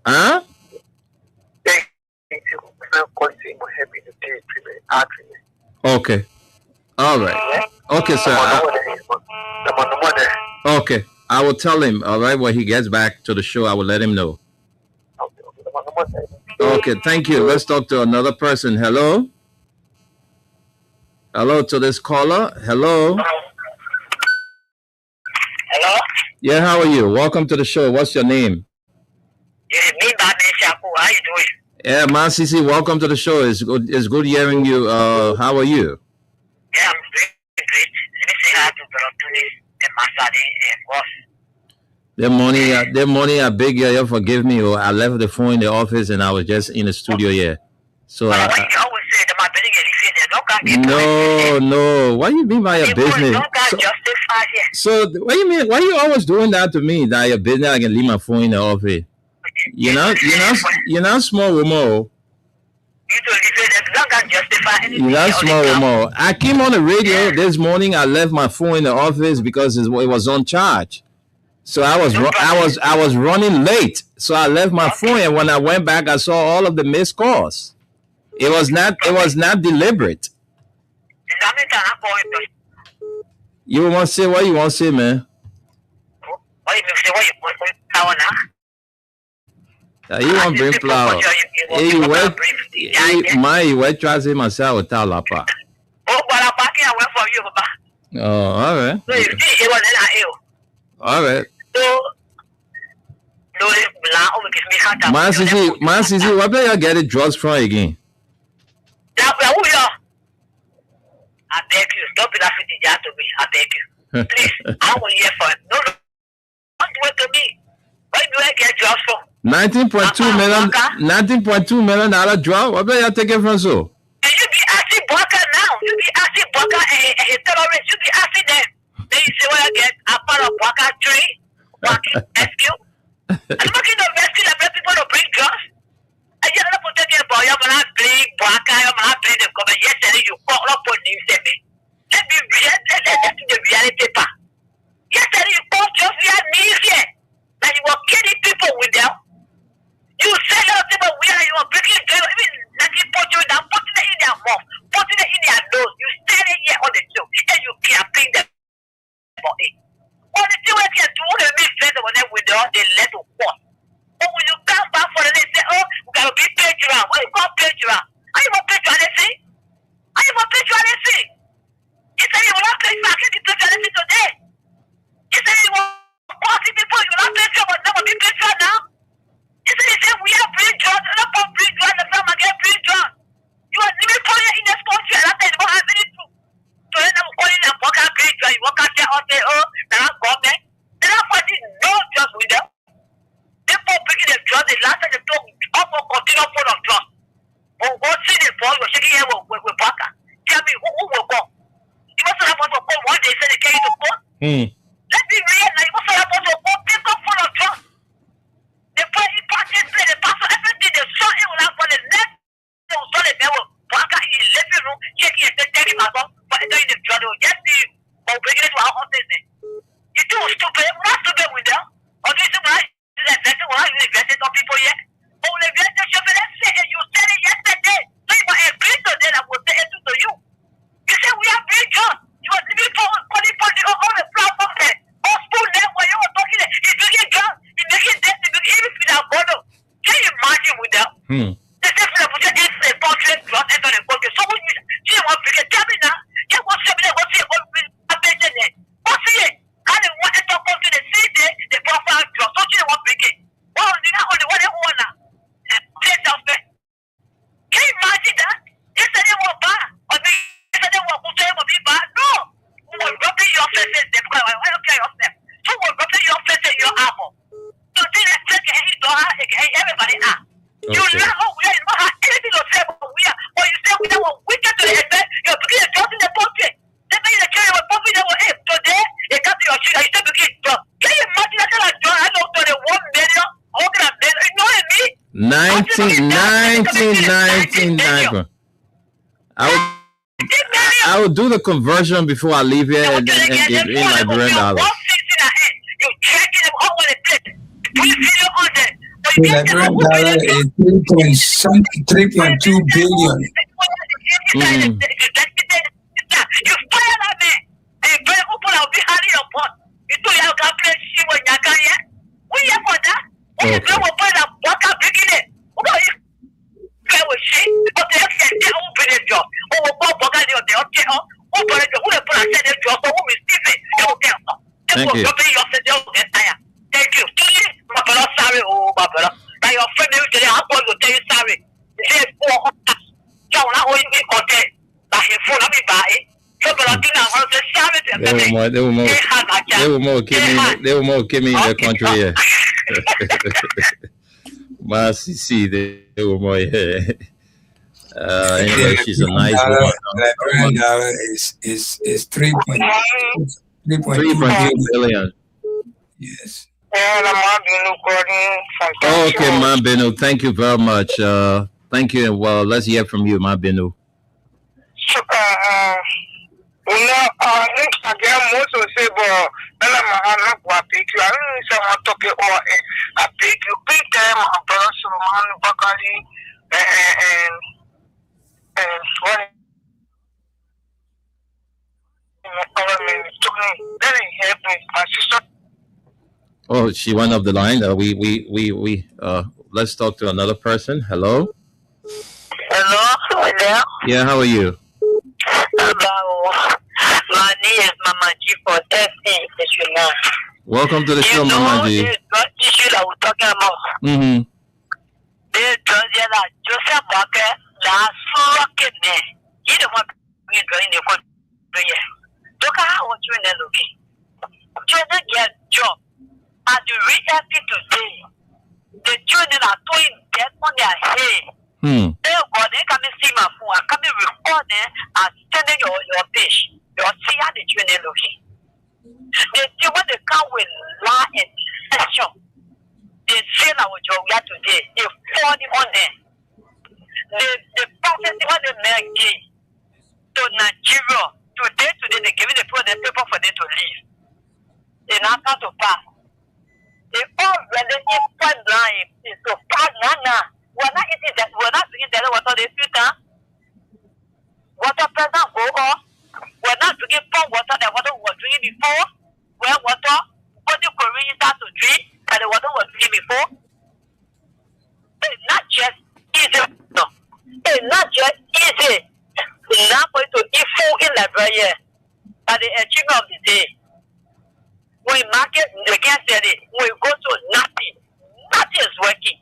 Speaker 3: Huh? Okay. All right. Okay, sir. Okay. I will tell him. All right. When he gets back to the show, I will let him know. Okay. Thank you. Let's talk to another person. Hello. Hello to this caller. Hello.
Speaker 6: Hello?
Speaker 3: Yeah, how are you? Welcome to the show. What's your name?
Speaker 6: Yeah, me, Bobby Shaku. How you doing?
Speaker 3: Yeah, Man Sisi, welcome to the show. It's good hearing you. How are you?
Speaker 6: Yeah, I'm great. Let me say hi to Brother Tunis and Masadi and Boss.
Speaker 3: That morning, I beg you, forgive me. Oh, I left the phone in the office and I was just in the studio here. So
Speaker 6: you always say that my business,
Speaker 3: no. What do you mean by your business? So what do you mean? Why are you always doing that to me? That your business, I can leave my phone in the office. You're not small woman. You're not small woman. I came on the radio this morning. I left my phone in the office because it was on charge. So I was running late. So I left my phone, and when I went back, I saw all of the missed calls. It was not deliberate. You want to say what you want to say, man? You want to bring flower? You went to say myself with Talapa. Oh, all right. All right. Man, Sisi, where do you get the drugs from again?
Speaker 6: I beg you, stop it laughing to me. I beg you. Please, I want to hear for it. No, don't do it to me. Where do I get drugs from? $19.2 million drug? What do you take it from so? And you be asking Baka now. You be asking Baka and terrorists. You be asking them. Then you say, what I get? I part of Baka tree, walking rescue. I'm looking to rescue the people to bring drugs. I just want to tell you about you're going to bring Baka, you're going to bring them. Yesterday, you call up on him, say me. Let me do the reality part. Yesterday, you called just via me here. That you were killing people with them. You said a lot of people where you were breaking them. Even like you put you down, putting it in their mouth, putting it in their nose. You standing here on the show, and you can't bring them for it. All the thing we can do, they make friends with them with them, they let them walk. But when you come back for them, they say, oh, we got to be paid around. What you call paid around? Are you going to pay to anything? Are you going to pay to anything? You said you will not pay to anything today. You said you will 40 people, you will not pay to, but never be paid to now. You said we have free jobs, not for free jobs, the farmer get free jobs. You are living for in this country, and that's what I'm going to do. So then I'm calling them, work out free jobs, you work out there, okay, oh, they're not government. They're not fighting no jobs with them. People picking the jobs, the last time they talk, also continue for the jobs. Go see the boy, we're shaking here with Baka. Tell me, who will go? You must have to go one day, say they carry the phone. Let me realize, you must have to go, pick up for the jobs. They put in practice, they pass everything, they saw it without for the next. They saw the devil, Baka in the living room, checking if they're taking my son, but they're in the journal. Yes, they will bring it to our office. You do stupid, we're not stupid with them. Or do you think we're not investing on people yet? Oh, the investor you said it yesterday. So you were agreeing to that I will say it to you. You said we have big jobs. You were living for all the platform there. All school there where you were talking there. He's making jobs. He's making this. He's making everything that God. Can you imagine with that? They say for the a portrait drop enter the country. So when you want to tell me now, you want to say what's your attention there? What's it? And they want to talk to the city, the profile drop. So you want to pick it. Well, they're not only one now. Can you imagine that? Yesterday was bad. Or yesterday was good. No. We were rubbing your faces. They were okay yourself. So we're
Speaker 3: 1999. I will do the conversion before I leave here and give in Liberian dollars.
Speaker 4: The Liberian dollar is 3.2 billion.
Speaker 3: Thank you.
Speaker 6: Thank you. Sorry, oh, Barbara. Now your friend today, I'm going to tell you sorry. He said, oh, John, I want you to contact. But he full of me by it. So, but I think I want to say sorry to
Speaker 3: They were more give me in the country here. They were more here. Anyway, she's a nice woman.
Speaker 4: Liberian dollar is 3.2 billion. Yes.
Speaker 3: Okay, Mabinu, thank you very much. Thank you, and well, let's hear from you, Mabinu.
Speaker 9: Again, most of say, but then I'm not pick you. I don't know how to get or I pick you, big time, a person, man, Bakari, and what?
Speaker 3: Oh, she went up the line. Let's talk to another person. Hello.
Speaker 6: Hello, there.
Speaker 3: Yeah, how are you?
Speaker 6: My name is Mama G for SC.
Speaker 3: Welcome to the show, Mama G.
Speaker 6: The issue that we're talking about.
Speaker 3: Mm-hmm.
Speaker 6: Joseph Walker, last fucking man. You don't want to be doing the good. Look at how what you're looking. Children get job. And the reality today, the children are doing death on their head. They come and see my phone. I come and record them and send your page. You'll see how the children looking. When they come with lie and deception, they say that what you are today, they fall on them. The prophecy what the men gave to Nigeria, today, they give the paper for them to leave. It's not going to pass. They all relative point line is to pass now. We're not eating that. We're not drinking that water. They filter. Water present go off. We're not drinking pump water. The water we were drinking before. Where water, body Korean start to drink, and the water was drinking before. It's not just easy. No, it's not just easy. It's not going to eat food in Liberia. At the achievement of the day. We market, they can't sell it. We go to nothing. Nothing is working.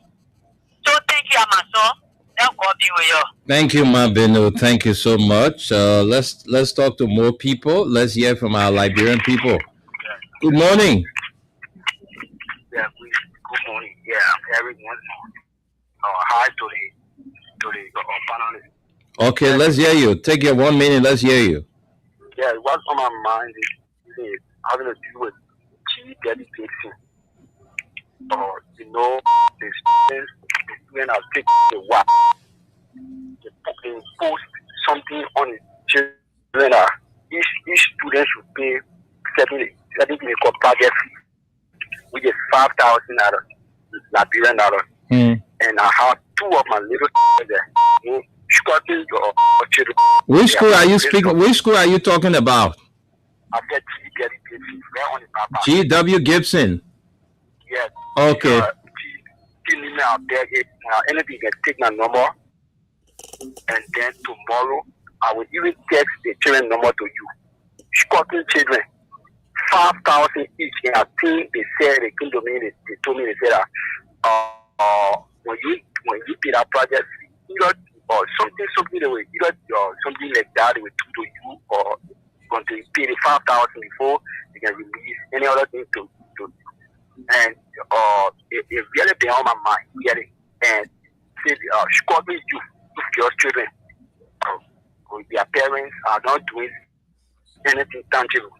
Speaker 6: So thank you, Amazon. God be with you.
Speaker 3: Thank you, Mabinu. Thank you so much. Let's talk to more people. Let's hear from our Liberian people. Good morning.
Speaker 9: Yeah, good morning. Yeah, everyone. Hi to the panelists.
Speaker 3: Okay, let's hear you. Take your 1 minute. Let's hear you.
Speaker 9: Yeah, what's on my mind is having to do with dedication. Or the students have taken the work. They post something on the children. Each student should pay certain target fee, which is $5,000 Liberian dollars. And I have two of my little there.
Speaker 3: Which school are you speaking? Which school are you talking about?
Speaker 9: I said G.W.
Speaker 3: Gibson.
Speaker 9: Yes.
Speaker 3: Okay.
Speaker 9: Anything can take my number, and then tomorrow I will even text the children number to you. Scotland children, 5,000 each. And I think they said they came to me. They told me they said when you pay that project, or something they will either something like that they will do to you, or going to pay the 5,000 before they can release any other thing to and it really been on my mind, really. And say Scotland youth children, their parents are not doing anything tangible,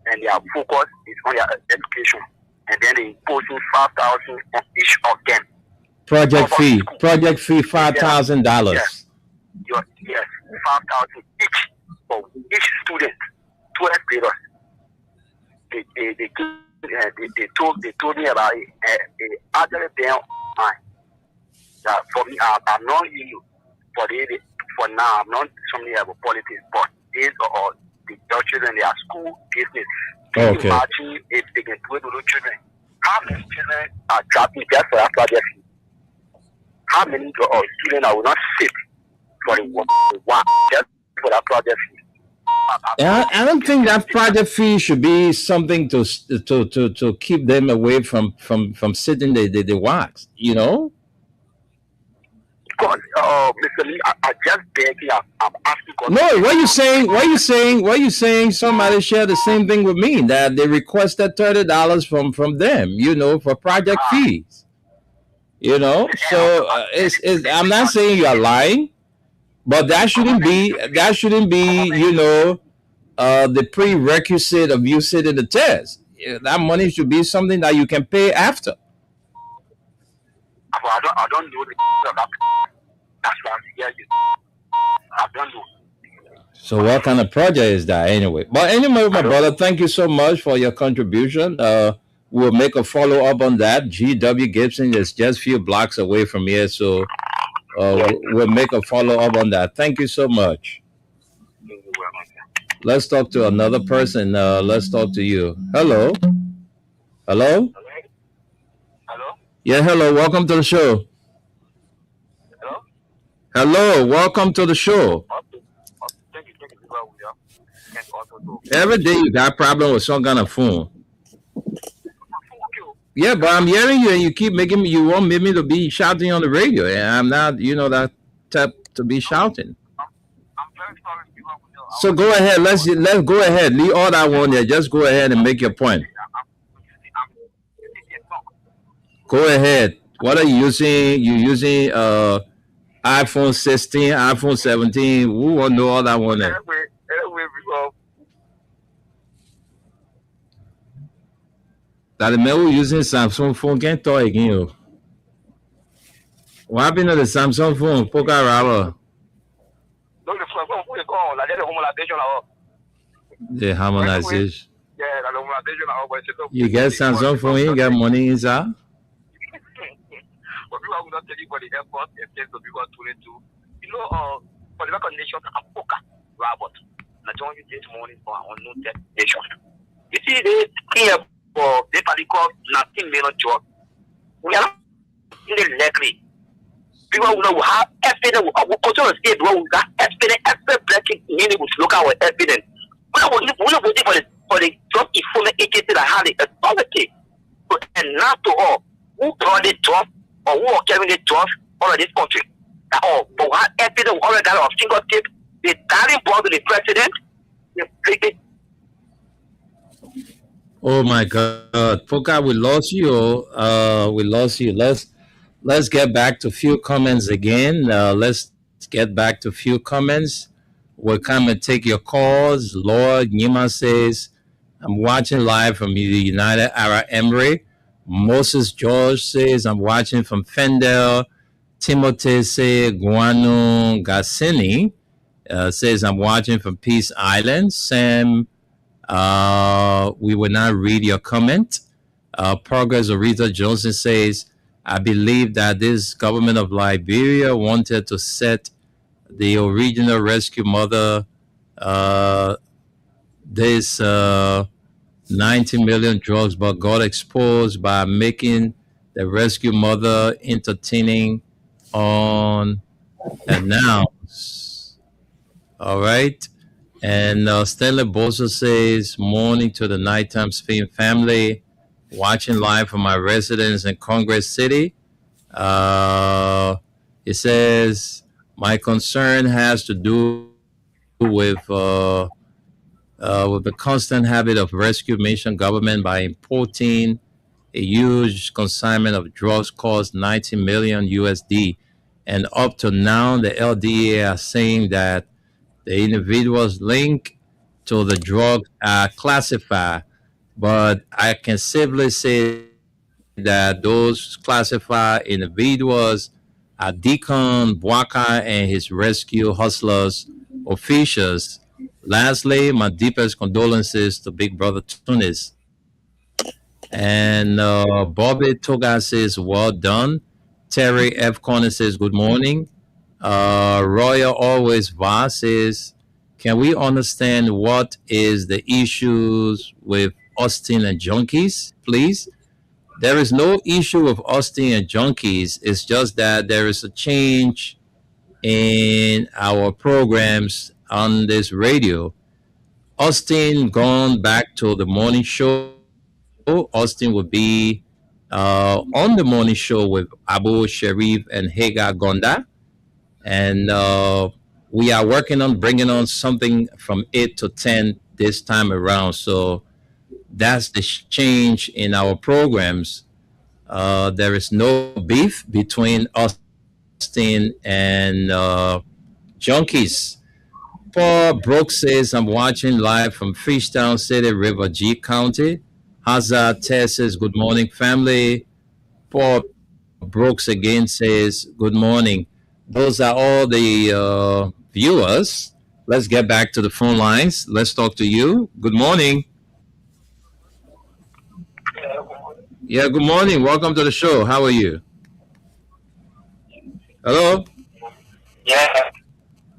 Speaker 9: and their focus is on their education, and then they imposing 5,000 on each of them.
Speaker 3: Project
Speaker 9: for
Speaker 3: fee.
Speaker 9: school.
Speaker 3: Project fee
Speaker 9: Yes,
Speaker 3: $5,000.
Speaker 9: yes, 5,000 each for each student. 12 graders. They told me about it. Actually, they are mine. That for me, I'm not you for now. I'm not something about politics, but these are the children. They are school business. Can you imagine if they can do it to those children? How many children are trapped just for that project? How many students will not sit for the one just for that project?
Speaker 3: I don't think that project fee should be something to keep them away from sitting the wax. You know.
Speaker 9: God, Mr. Lee, I just beg you. I'm asking God.
Speaker 3: No, what you saying? What you saying? What you saying? Somebody shared the same thing with me that they requested $30 from them. You know, for project fees. You know, so I'm not saying you are lying, but that shouldn't be you know the prerequisite of you sitting the test. That money should be something that you can pay after.
Speaker 9: I don't know that. That's why I'm here. I don't know.
Speaker 3: So what kind of project is that anyway? But anyway, my brother, thank you so much for your contribution. We'll make a follow up on that. G.W. Gibson is just a few blocks away from here, so we'll make a follow up on that. Thank you so much. Let's talk to another person. Let's talk to you. Hello. Hello.
Speaker 9: Hello.
Speaker 3: Yeah. Hello. Welcome to the show.
Speaker 9: Hello.
Speaker 3: Hello. Welcome to the show.
Speaker 9: Thank you.
Speaker 3: Every day you got problem with some kind of phone. Yeah, but I'm hearing you and you keep making me, you want me to be shouting on the radio. And I'm not, you know, that type to be shouting.
Speaker 9: I'm very sorry.
Speaker 3: So go ahead. Let's go ahead. Leave all that one there. Just go ahead and make your point. Go ahead. What are you using? You using iPhone 16, iPhone 17? Who want to know all that one there? That the man who using Samsung phone can't talk again. Yo. What happened to the Samsung phone? Poker Rara. The harmonization. You get Samsung phone, you get money inside.
Speaker 9: But people will not tell you for the airport, to be got 22. You know, for the recognition, I'm poker, Robert. I don't use this morning for our no nation. You see, they here for the particular nothing million job. We are in the likely. People will know how evidence will control the state where we got evidence, every breaking meaning with local evidence. We are waiting for the drug information agency that had the authority to announce to all who brought the drug or who are carrying the drugs all of this country. But what evidence already got of fingertip, the darling brother, the president, they break it.
Speaker 3: Oh my God, Poka, we lost you. We lost you. Let's get back to few comments again. Let's get back to few comments. We'll come and take your calls. Lord Nima says, I'm watching live from the United Arab Emirates. Moses George says, I'm watching from Fendel. Timothy says, Guano Gassini says, I'm watching from Peace Island. Sam, we will not read your comment. Progress Orita Johnson says, I believe that this government of Liberia wanted to set the original rescue mother, this 90 million drugs, but got exposed by making the rescue mother entertaining on announce. All right. And Stanley Bosa says, morning to the nighttime Spain family, watching live from my residence in Congress City. It says, my concern has to do with the constant habit of rescue mission government by importing a huge consignment of drugs cost 90 million USD. And up to now, the LDA are saying that the individuals linked to the drug are classified. But I can safely say that those classified individuals are Deacon Bwaka and his rescue hustlers officials. Lastly, my deepest condolences to Big Brother Tunis. And Bobby Toga says, well done. Terry F. Corner says, good morning. Royal Always Va says, can we understand what is the issues with Austin and Junkies, please? There is no issue with Austin and Junkies. It's just that there is a change in our programs on this radio. Austin gone back to the morning show. Austin will be on the morning show with Abu Sharif and Hagar Gonda. And we are working on bringing on something from 8 to 10 this time around. So that's the change in our programs. There is no beef between Austin and Junkies. Paul Brooks says, I'm watching live from Fishtown City, River G County. Hazard Tess says, good morning, family. Paul Brooks again says, good morning. Those are all the viewers. Let's get back to the phone lines. Let's talk to you. Good morning. Yeah, good morning. Welcome to the show. How are you? Hello?
Speaker 9: Yeah.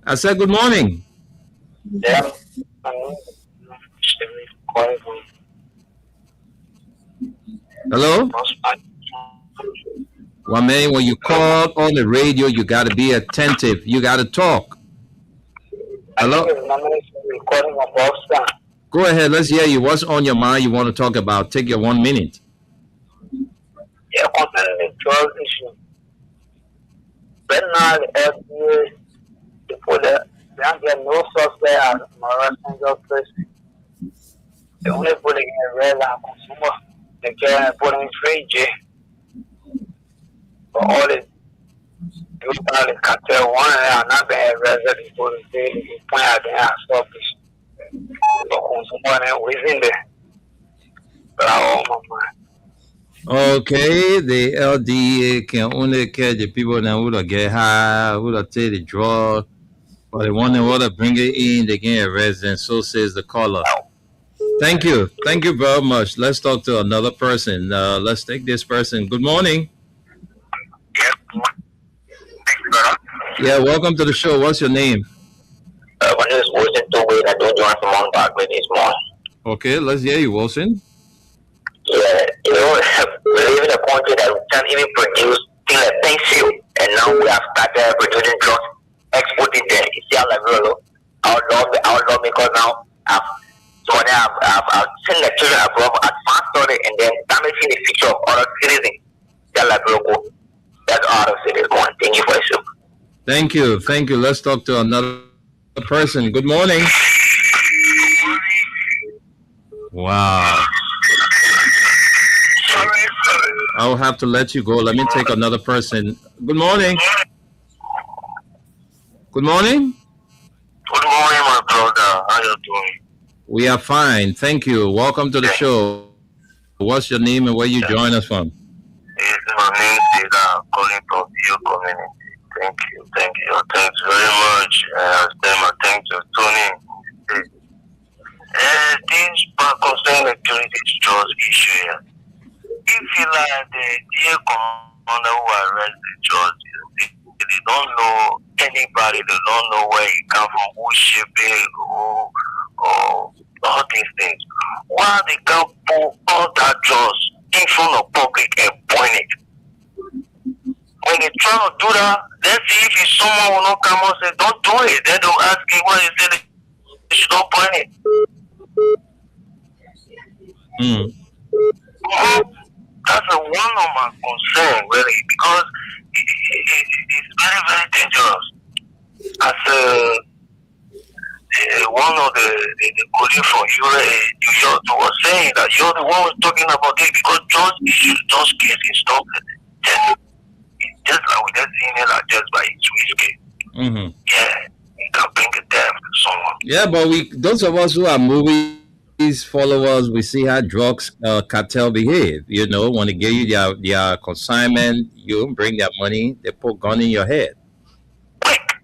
Speaker 3: I said good morning.
Speaker 9: Yeah.
Speaker 3: Hello? Well, man, when you call on the radio, you got to be attentive. You got to talk. Hello? Go ahead. Let's hear you. What's on your mind you want to talk about? Take your 1 minute.
Speaker 9: Yeah, concerning the drug issue. Right now, the FDA, they put they don't get no suspect as molesting justice. They only put it in red and consumer. They can't put it in free jail. But all the people that the cartel one are not being arrested before the day they point out there and stop it. But consumer and within there. But I hold my mind.
Speaker 3: Okay, the LDA can only catch the people that would get high, would take the drug, but the one that would bring it in, they get arrested, and so says the caller. Thank you. Thank you very much. Let's talk to another person. Let's take this person. Good morning. Yeah, welcome to the show. What's your name?
Speaker 9: My name is Wilson Toway. I don't join from Mount Barclay this morning.
Speaker 3: Okay, let's hear you, Wilson.
Speaker 9: Yeah, we live in a country that we can't even produce things like pencil, and now we have started producing drugs, exporting them. You see how like our lawmakers now have sent the children abroad advanced study and then damaging the future of other citizens. That's how I say this going. Thank you for your show.
Speaker 3: Thank you. Thank you. Let's talk to another person. Good morning. Wow. I'll have to let you go. Let me take another person. Good morning. Good morning.
Speaker 9: Good morning, my brother. How you doing?
Speaker 3: We are fine. Thank you. Welcome to the show. What's your name and where you join us from?
Speaker 9: My name is calling from your community. Thank you. Thanks very much. My thanks to Tony. This part concerning the trust issue here. If you like the dear commander who arrested George, they don't know anybody, they don't know where he come from, who shipping, or all these things. Why they can't put all that drugs in front of public and point it? When they try to do that, let's see if it's someone will not come and say, don't do it. They don't ask you why they say they should not point it. That's one of my concerns, really, because it's very, very dangerous. As one of the colleagues from New York was saying that you're the one who's talking about this because just issues, just cases, stuff. Just like we just seen it like just by its whiskey. Yeah, you can bring it down to someone.
Speaker 3: Yeah, but those of us who are moving These followers, we see how drugs cartel behave. When they give you their consignment, you bring their money, they put gun in your head.
Speaker 9: Quick,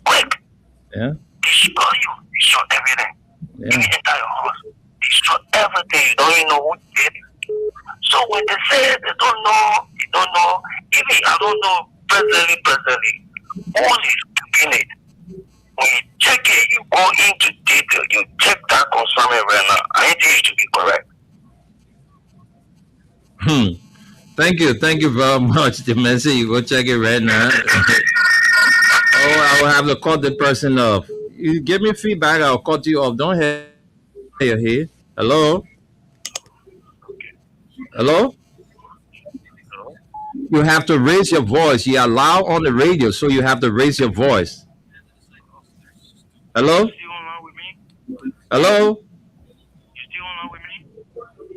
Speaker 9: quick.
Speaker 3: Yeah.
Speaker 9: Destroy you. Destroy everything.
Speaker 3: Yeah.
Speaker 9: In the entire house. Destroy everything. You don't even know who did it. So when they say they don't know, even I don't know personally, all is doing it. When you check it, you go into detail, you check that consignment right now. I think it should be correct.
Speaker 3: Thank you very much. The message, you go check it right now. I will have to cut the person off. You give me feedback, I'll cut you off. Don't hear you here. Hello? Hello? You have to raise your voice. You are loud on the radio, so you have to raise your voice. Hello? Hello?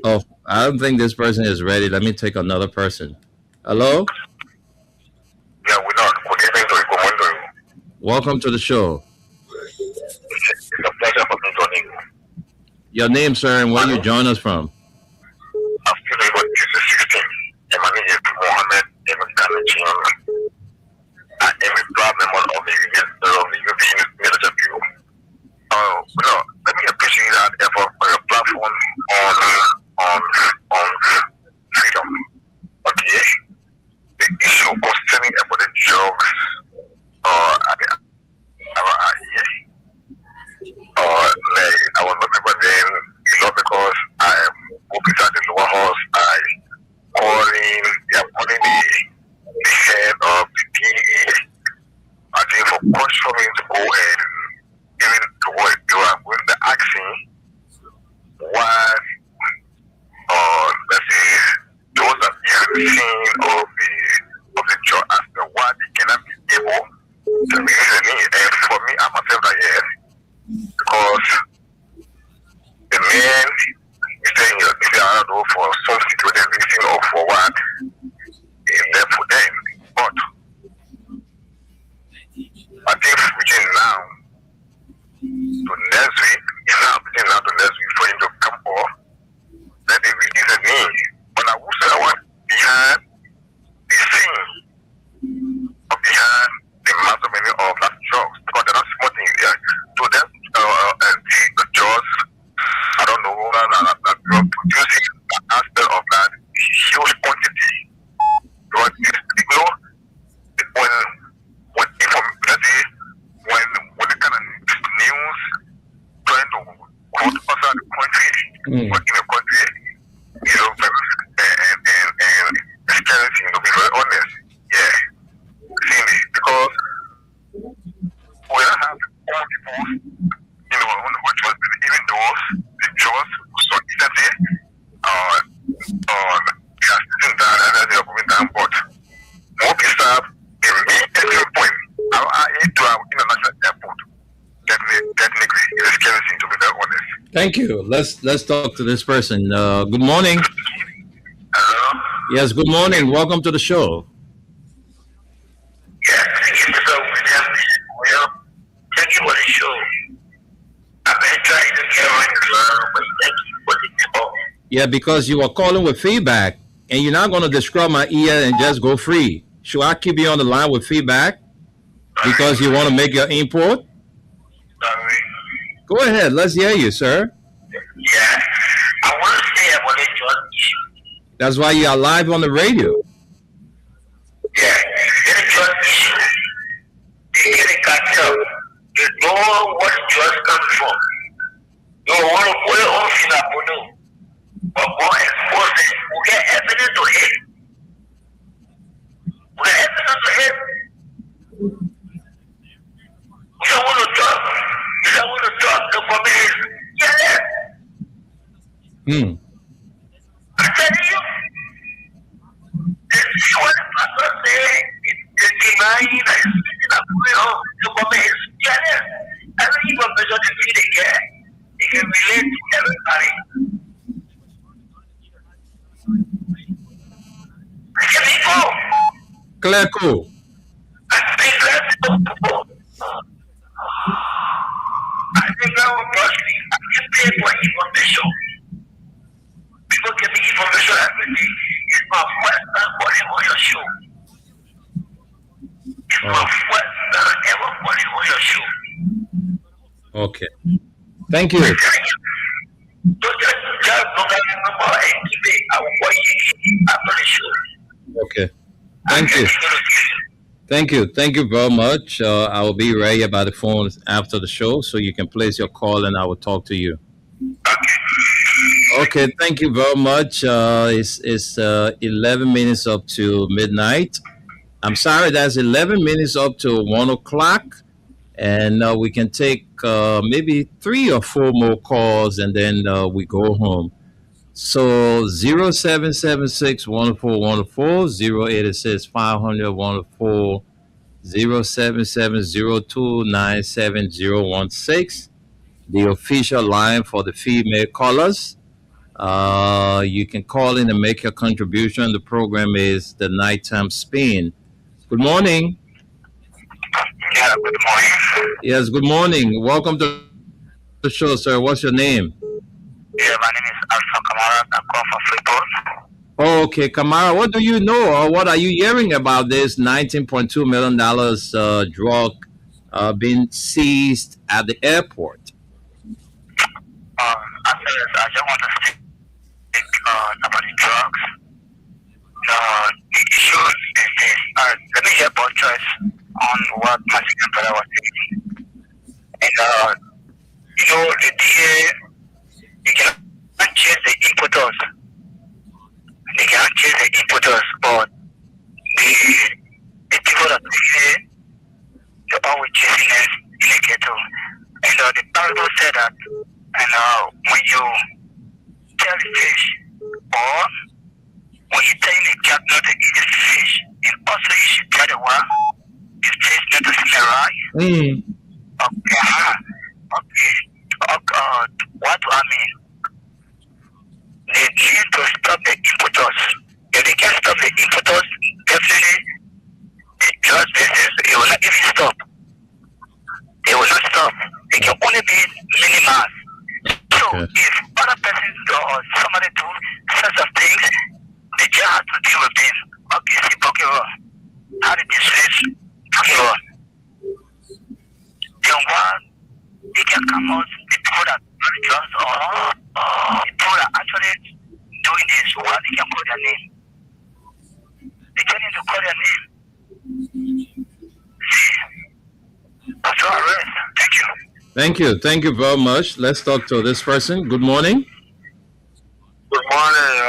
Speaker 3: Oh, I don't think this person is ready. Let me take another person. Hello?
Speaker 9: Yeah, we're not. Good evening to you.
Speaker 3: Welcome to the show.
Speaker 9: It's a pleasure for me joining you.
Speaker 3: Your name, sir, and where you join us from?
Speaker 9: I'm feeling what this is 16. And my name is Mohammed Ibn Khalid. I am a proud member of the European Military Bureau. Let me appreciate that effort for your platform on freedom. Okay? The issue concerning about the drugs I was looking for them, because I am working at the lower house. I they are calling the head of the DA. I think for questioning to go and even to what they are going to asking why, let's say, those that behind the scene of the job as to why they cannot be able to release the need. And for me, I myself that yes, because the man is saying if they are not for some situation reason or for what is left for them. But I think between now to next week, between now to next week for him to come off, then they release the need. But I would say I want behind the scene or behind the massive many of that drugs, because they're not small things here. So then the drugs, I don't know that drug producing the aspect of that huge quantity. Because when the kind of news trying to quote outside the country, but in the country, and experiencing, to be very honest, yeah, seeing it, because we don't have all people, which was even those, the Jaws, so instantly, they are sitting down and they are going down, but more people in me at some point, I hate to have international airport. Technically, it is scary thing, to be very honest.
Speaker 3: Thank you. Let's talk to this person. Good morning.
Speaker 9: Hello?
Speaker 3: Yes, good morning. Welcome to the show.
Speaker 9: Yes, thank you, Mr. William. Thank you for the show. I've been trying to get on the line, but thank you for the people.
Speaker 3: Yeah, because you are calling with feedback, and you're not going to describe my ear and just go free. Should I keep you on the line with feedback because you want to make your import?
Speaker 9: Sorry.
Speaker 3: Go ahead. Let's hear you, sir.
Speaker 9: Yeah, I want to say about the drug issue.
Speaker 3: That's why you are live on the radio.
Speaker 9: Yeah, the drug issue. They get a cartel. You know what drugs come from. You want to put it off in a bono. But go expose it. We get evidence to hit. We get evidence to hit. You don't want to talk. You don't want to talk. The woman is yeah. I'm telling you. This is what the pastor said. It's denying that it's sitting up going on. The woman is jealous. Every even person they feel they care. They can relate to everybody. Can we go?
Speaker 3: Clear, cool.
Speaker 9: I think let's go. I think that will trust me. I can pay for it for me. show. People get me information every day. It's my first time calling on your show. It's my first time ever calling on your show.
Speaker 3: Okay. Thank you.
Speaker 9: So just don't get the number and give it. I will call you after the show.
Speaker 3: Okay. Thank you. Thank you. Thank you very much. I will be ready by the phone after the show, so you can place your call and I will talk to you. Okay. Thank you very much. It's 11 minutes up to midnight. I'm sorry, that's 11 minutes up to 1 o'clock. And we can take maybe 3 or 4 more calls and then we go home. So 0776 104 086 500 104 0770297 the official line for the female callers. You can call in and make your contribution. The program is the Nighttime Spin. Good morning.
Speaker 9: Yeah, good morning.
Speaker 3: Yes, good morning. Welcome to the show, sir. What's your name?
Speaker 9: Yeah, my name is Alpha Kamara. I call from Freeport.
Speaker 3: Okay, Kamara, what do you know or what are you hearing about this $19.2 million drug being seized at the airport?
Speaker 9: Actually, I just want to speak about the drugs. The issue is this. Let me hear both choice on what my second brother was saying. And, the DA, you cannot change the importers. They cannot change the importers, but the people that say they're always chasing us in the ghetto. And the Bible said that, and when you tell the fish, or when you tell the cat not to eat the fish, and also you should tell the one, the fish not to smell right. Okay. What do I mean? They need to stop the importers. If they can stop the importers, definitely the drug business, it will not even stop. They will not stop. It can only be minimized. So if other persons or somebody do such of things, they just have to deal with them. Okay, see, how did this fish Pokemon? Then one, they can come out, the people that are drugs or people that actually doing this, what they can call their name. They can need to call their name. That's all right. Thank you.
Speaker 3: Thank you. Thank you very much. Let's talk to this person. Good morning.
Speaker 9: Good morning.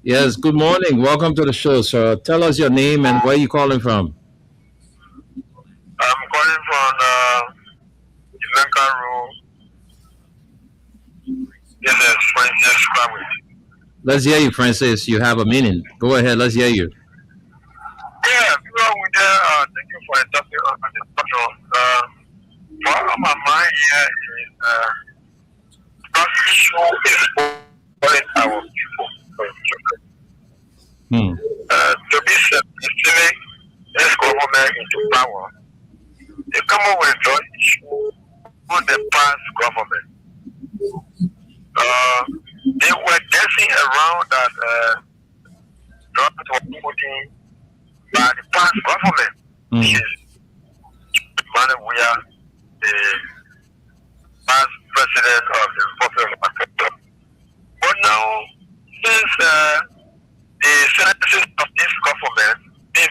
Speaker 3: Yes, good morning. Welcome to the show, sir. Tell us your name and where you calling from.
Speaker 9: I'm calling from Ilanka Road. Yes, Francis family.
Speaker 3: Let's hear you, Francis. You have a minute. Go ahead. Let's hear you.
Speaker 9: Yeah, people with thank you for the topic on the spectrum. What on my mind here is not issue is calling our people for children. To be self-instilling this government into power, they come up with a drug issue on the past government. They were dancing around that drugs were putting by the past government, which is Manuel, the past president of the Republic of Africa. But now, since the sentences of this government, the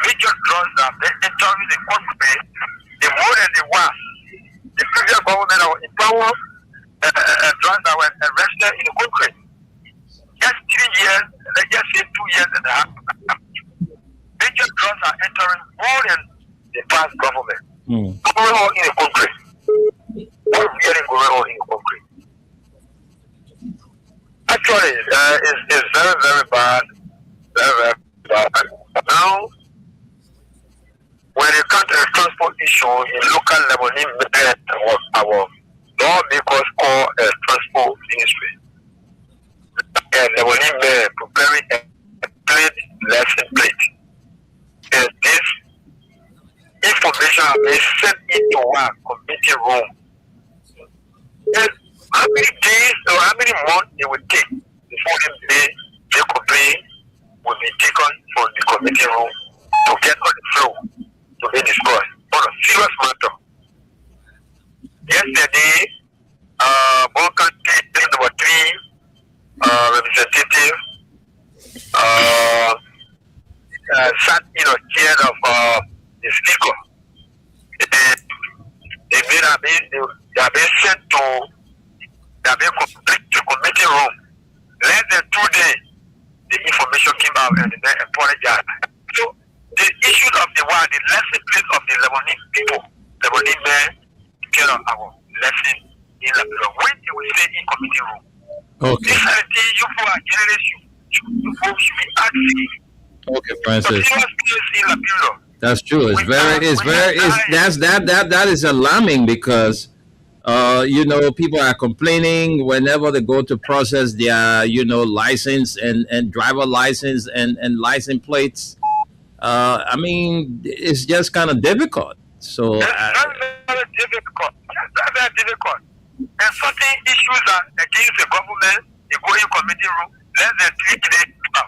Speaker 9: major drugs that they entering the country, the more than the worse. The previous government was in power, drugs that were arrested in the country. Just 3 years, let's just say 2 years and a half. Major drugs are entering more than the past government. Going on in the country. What really going on in the country? Actually, it's very, very bad. Very, very bad. Now, when it comes to the transport issue in local level, our lawmakers call a transport ministry. And they will need preparing a plate, lesson plate. And this information is sent into our committee room. And how many days or how many months it would take before the complaint will be taken from the committee room to get on the floor to be discussed on a serious matter. Yesterday, Balkan State number 3 representative sat in a chair of the speaker. They have been sent to the committee room. Less than 2 days, the information came out and they apologized. So the issue of the war, the lesson place of the Lebanese people, Lebanese men, care of our lesson in Lebanon. When they will say in committee room,
Speaker 3: Okay.
Speaker 9: this is the thing you for a generation you folks should be asking.
Speaker 3: Okay,
Speaker 9: The
Speaker 3: Francis.
Speaker 9: serious place in Lebanon.
Speaker 3: That's true. That is alarming because people are complaining whenever they go to process their license and driver license and license plates. I mean, it's just kind of difficult. So
Speaker 9: That's very difficult. That's very difficult. And certain issues are against the government, they go in committee room, less than 3 days now.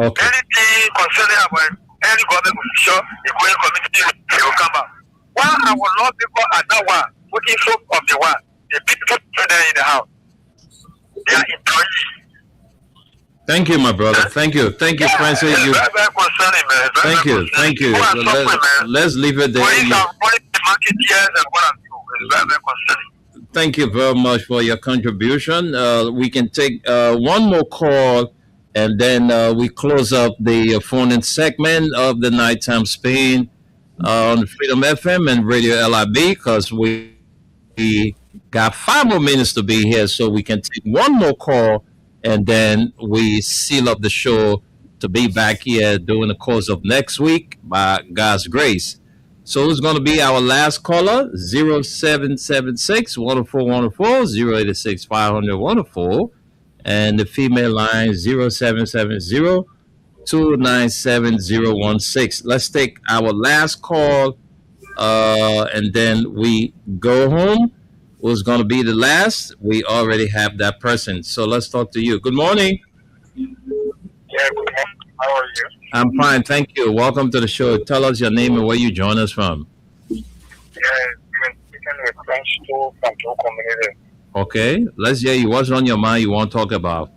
Speaker 3: okay,
Speaker 9: Anything concerning about any government official, they go in committee room, they will come out. While our law people are now one, putting foot of the one, the people there in the house, they are employees.
Speaker 3: thank you, my brother. Thank you, Francis.
Speaker 9: It's
Speaker 3: You,
Speaker 9: very, very concerning, man. It's very,
Speaker 3: thank you,
Speaker 9: very concerning.
Speaker 3: thank you.
Speaker 9: People are suffering, man.
Speaker 3: Let's leave it there.
Speaker 9: Police are police marketeers and what I'm doing. It's very, very concerning.
Speaker 3: Thank you very much for your contribution. We can take one more call, and then we close up the phone-in segment of the Nighttime Spain on Freedom FM and Radio LIB because we got 5 more minutes to be here, so we can take one more call, and then we seal up the show to be back here during the course of next week by God's grace. So who's going to be our last caller? 0776 104 104 086 500 104 and the female line 0770 297 016. Let's take our last call and then we go home. Who's going to be the last? We already have that person. So let's talk to you. Good morning.
Speaker 9: Yeah, good morning. How are you?
Speaker 3: I'm fine. Thank you. Welcome to the show. Tell us your name and where you join us from.
Speaker 9: Yeah, I'm speaking with French too from two community.
Speaker 3: Okay. Let's hear you. What's on your mind you want to talk about?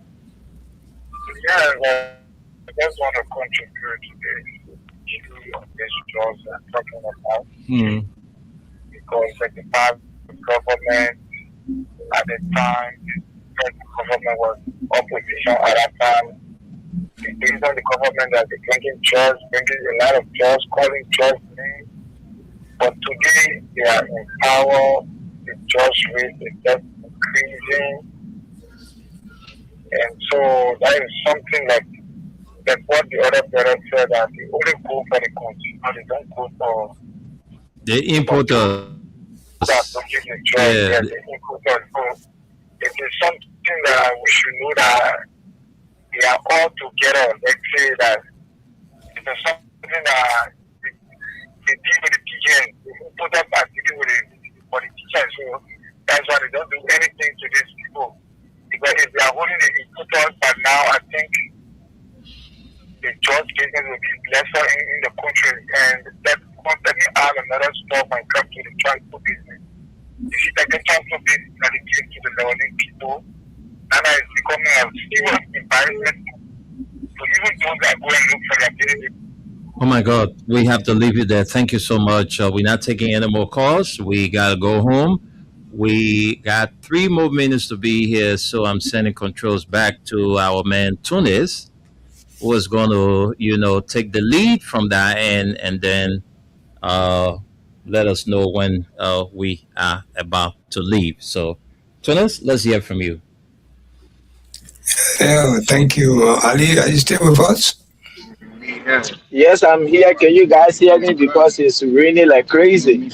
Speaker 9: Yeah, I just want to contribute to the issue of this drugs I'm talking about
Speaker 3: Hmm.
Speaker 9: because the past government at the time, the government was opposition at that time. The reason the government that they bringing drugs, bringing a lot of drugs, calling drugs names. But today they are in power, the drugs rate is just increasing. And so that is something like what the other brother said that they only go for the consumer, they don't go for
Speaker 3: The importer.
Speaker 9: that produce the drugs,
Speaker 3: Yeah.
Speaker 9: the importer. So it is something that we should know that we are all together. Let's say that it is something that they deal with the PGN, the importers are dealing with the politicians. So that's why they don't do anything to these people. Because if they are holding the importers, but now I think the drug business will be lesser in the country, and that constantly add another stuff and come to the transport business. You see, like the transport business that it gives to the Lebanese people, and it's becoming a serious environment. So even those that go and look for their business.
Speaker 3: Oh my God. We have to leave it there. Thank you so much. We're not taking any more calls. We got to go home. We got 3 more minutes to be here. So I'm sending controls back to our man Tunis, who is going to, take the lead from that end and then let us know when we are about to leave. So, Tunis, let's hear from you.
Speaker 4: Yeah, thank you. Ali, are you still with us?
Speaker 5: Yes, I'm here. Can you guys hear me? Because it's raining like crazy.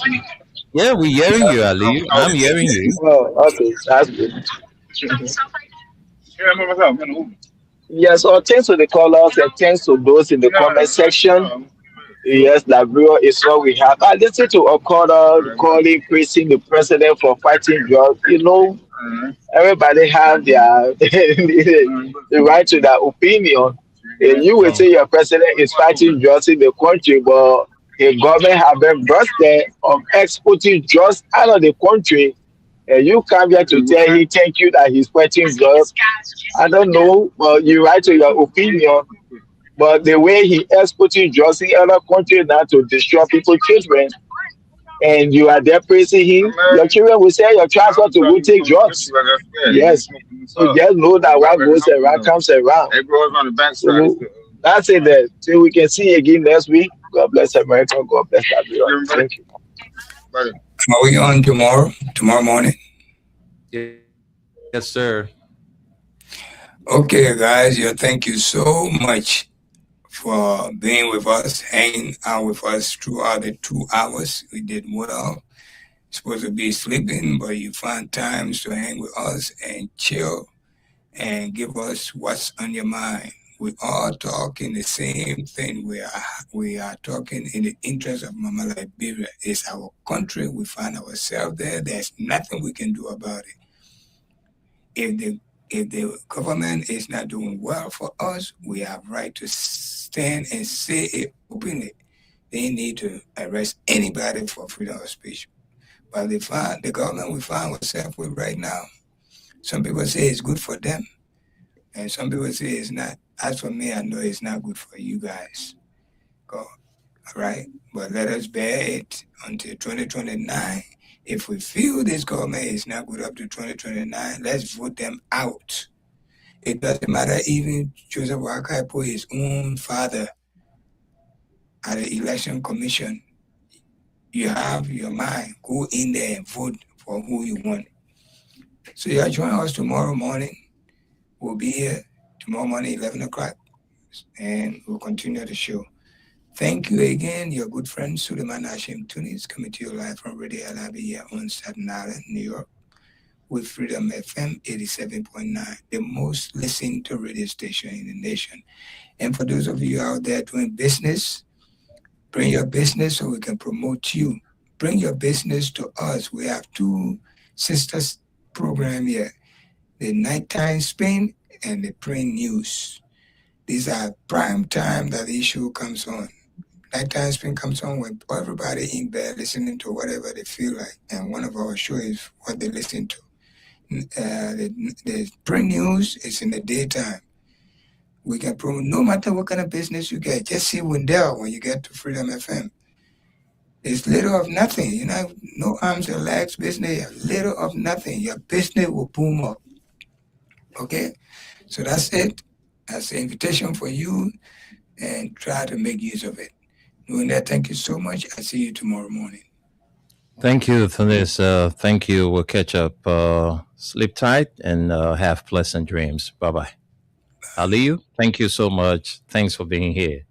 Speaker 3: Yeah, we're hearing you, Ali. I'm hearing you.
Speaker 5: Oh, okay. That's good. Yes, so thanks to the callers and thanks to those in the comment section. Yes, Labrio is what we have. I listened to a caller calling, praising the president for fighting drugs. Everybody have their the right to their opinion. And you will say your president is fighting drugs in the country, but the government have been busted of exporting drugs out of the country. And you come here to tell him thank you that he's fighting drugs. I don't know, but you right to your opinion. But the way he exporting drugs in other countries now to destroy people's children, and you are there praising him, your children will say your transport to go take drugs. Yes. So just know that what goes around comes around. So that's it then. Till we can see you again next week. God bless America. God bless everyone. Thank you.
Speaker 4: Are we on tomorrow morning?
Speaker 3: Yes, sir.
Speaker 4: Okay, guys. Thank you so much for being with us, hanging out with us throughout the 2 hours. We did well. Supposed to be sleeping, but you find times to hang with us and chill and give us what's on your mind. We all talking the same thing. We are talking in the interest of Mama Liberia. It's our country. We find ourselves there. There's nothing we can do about it. If the government is not doing well for us, we have right to stand and say it openly. They need to arrest anybody for freedom of speech. But the government we find ourselves with right now, some people say it's good for them, and some people say it's not. As for me, I know it's not good for you guys. All right? But let us bear it until 2029. If we feel this government is not good up to 2029, let's vote them out. It doesn't matter even Joseph Boakai put his own father at the election commission. You have your mind. Go in there and vote for who you want. So you are joining us tomorrow morning. We'll be here tomorrow morning, 11 o'clock, and we'll continue the show. Thank you again, your good friend Suleiman Hashim Tunis, coming to you live from Radio Alabi here on Staten Island, New York, with Freedom FM 87.9, the most listened to radio station in the nation. And for those of you out there doing business, bring your business so we can promote you. Bring your business to us. We have 2 sisters program here, the Nighttime Spin and the Print News. These are prime time that the issue comes on. Nighttime Spin comes on when everybody in bed listening to whatever they feel like, and one of our shows is what they listen to. The Print News is in the daytime. We can promote no matter what kind of business you get. Just see Wendell when you get to Freedom FM. It's little of nothing. No arms or legs business, little of nothing. Your business will boom up. Okay? So that's it. That's the invitation for you, and try to make use of it. Doing that, thank you so much. I'll see you tomorrow morning.
Speaker 3: Thank you for this. Thank you. We'll catch up. Sleep tight and have pleasant dreams. Bye-bye. Aliyu, thank you so much. Thanks for being here.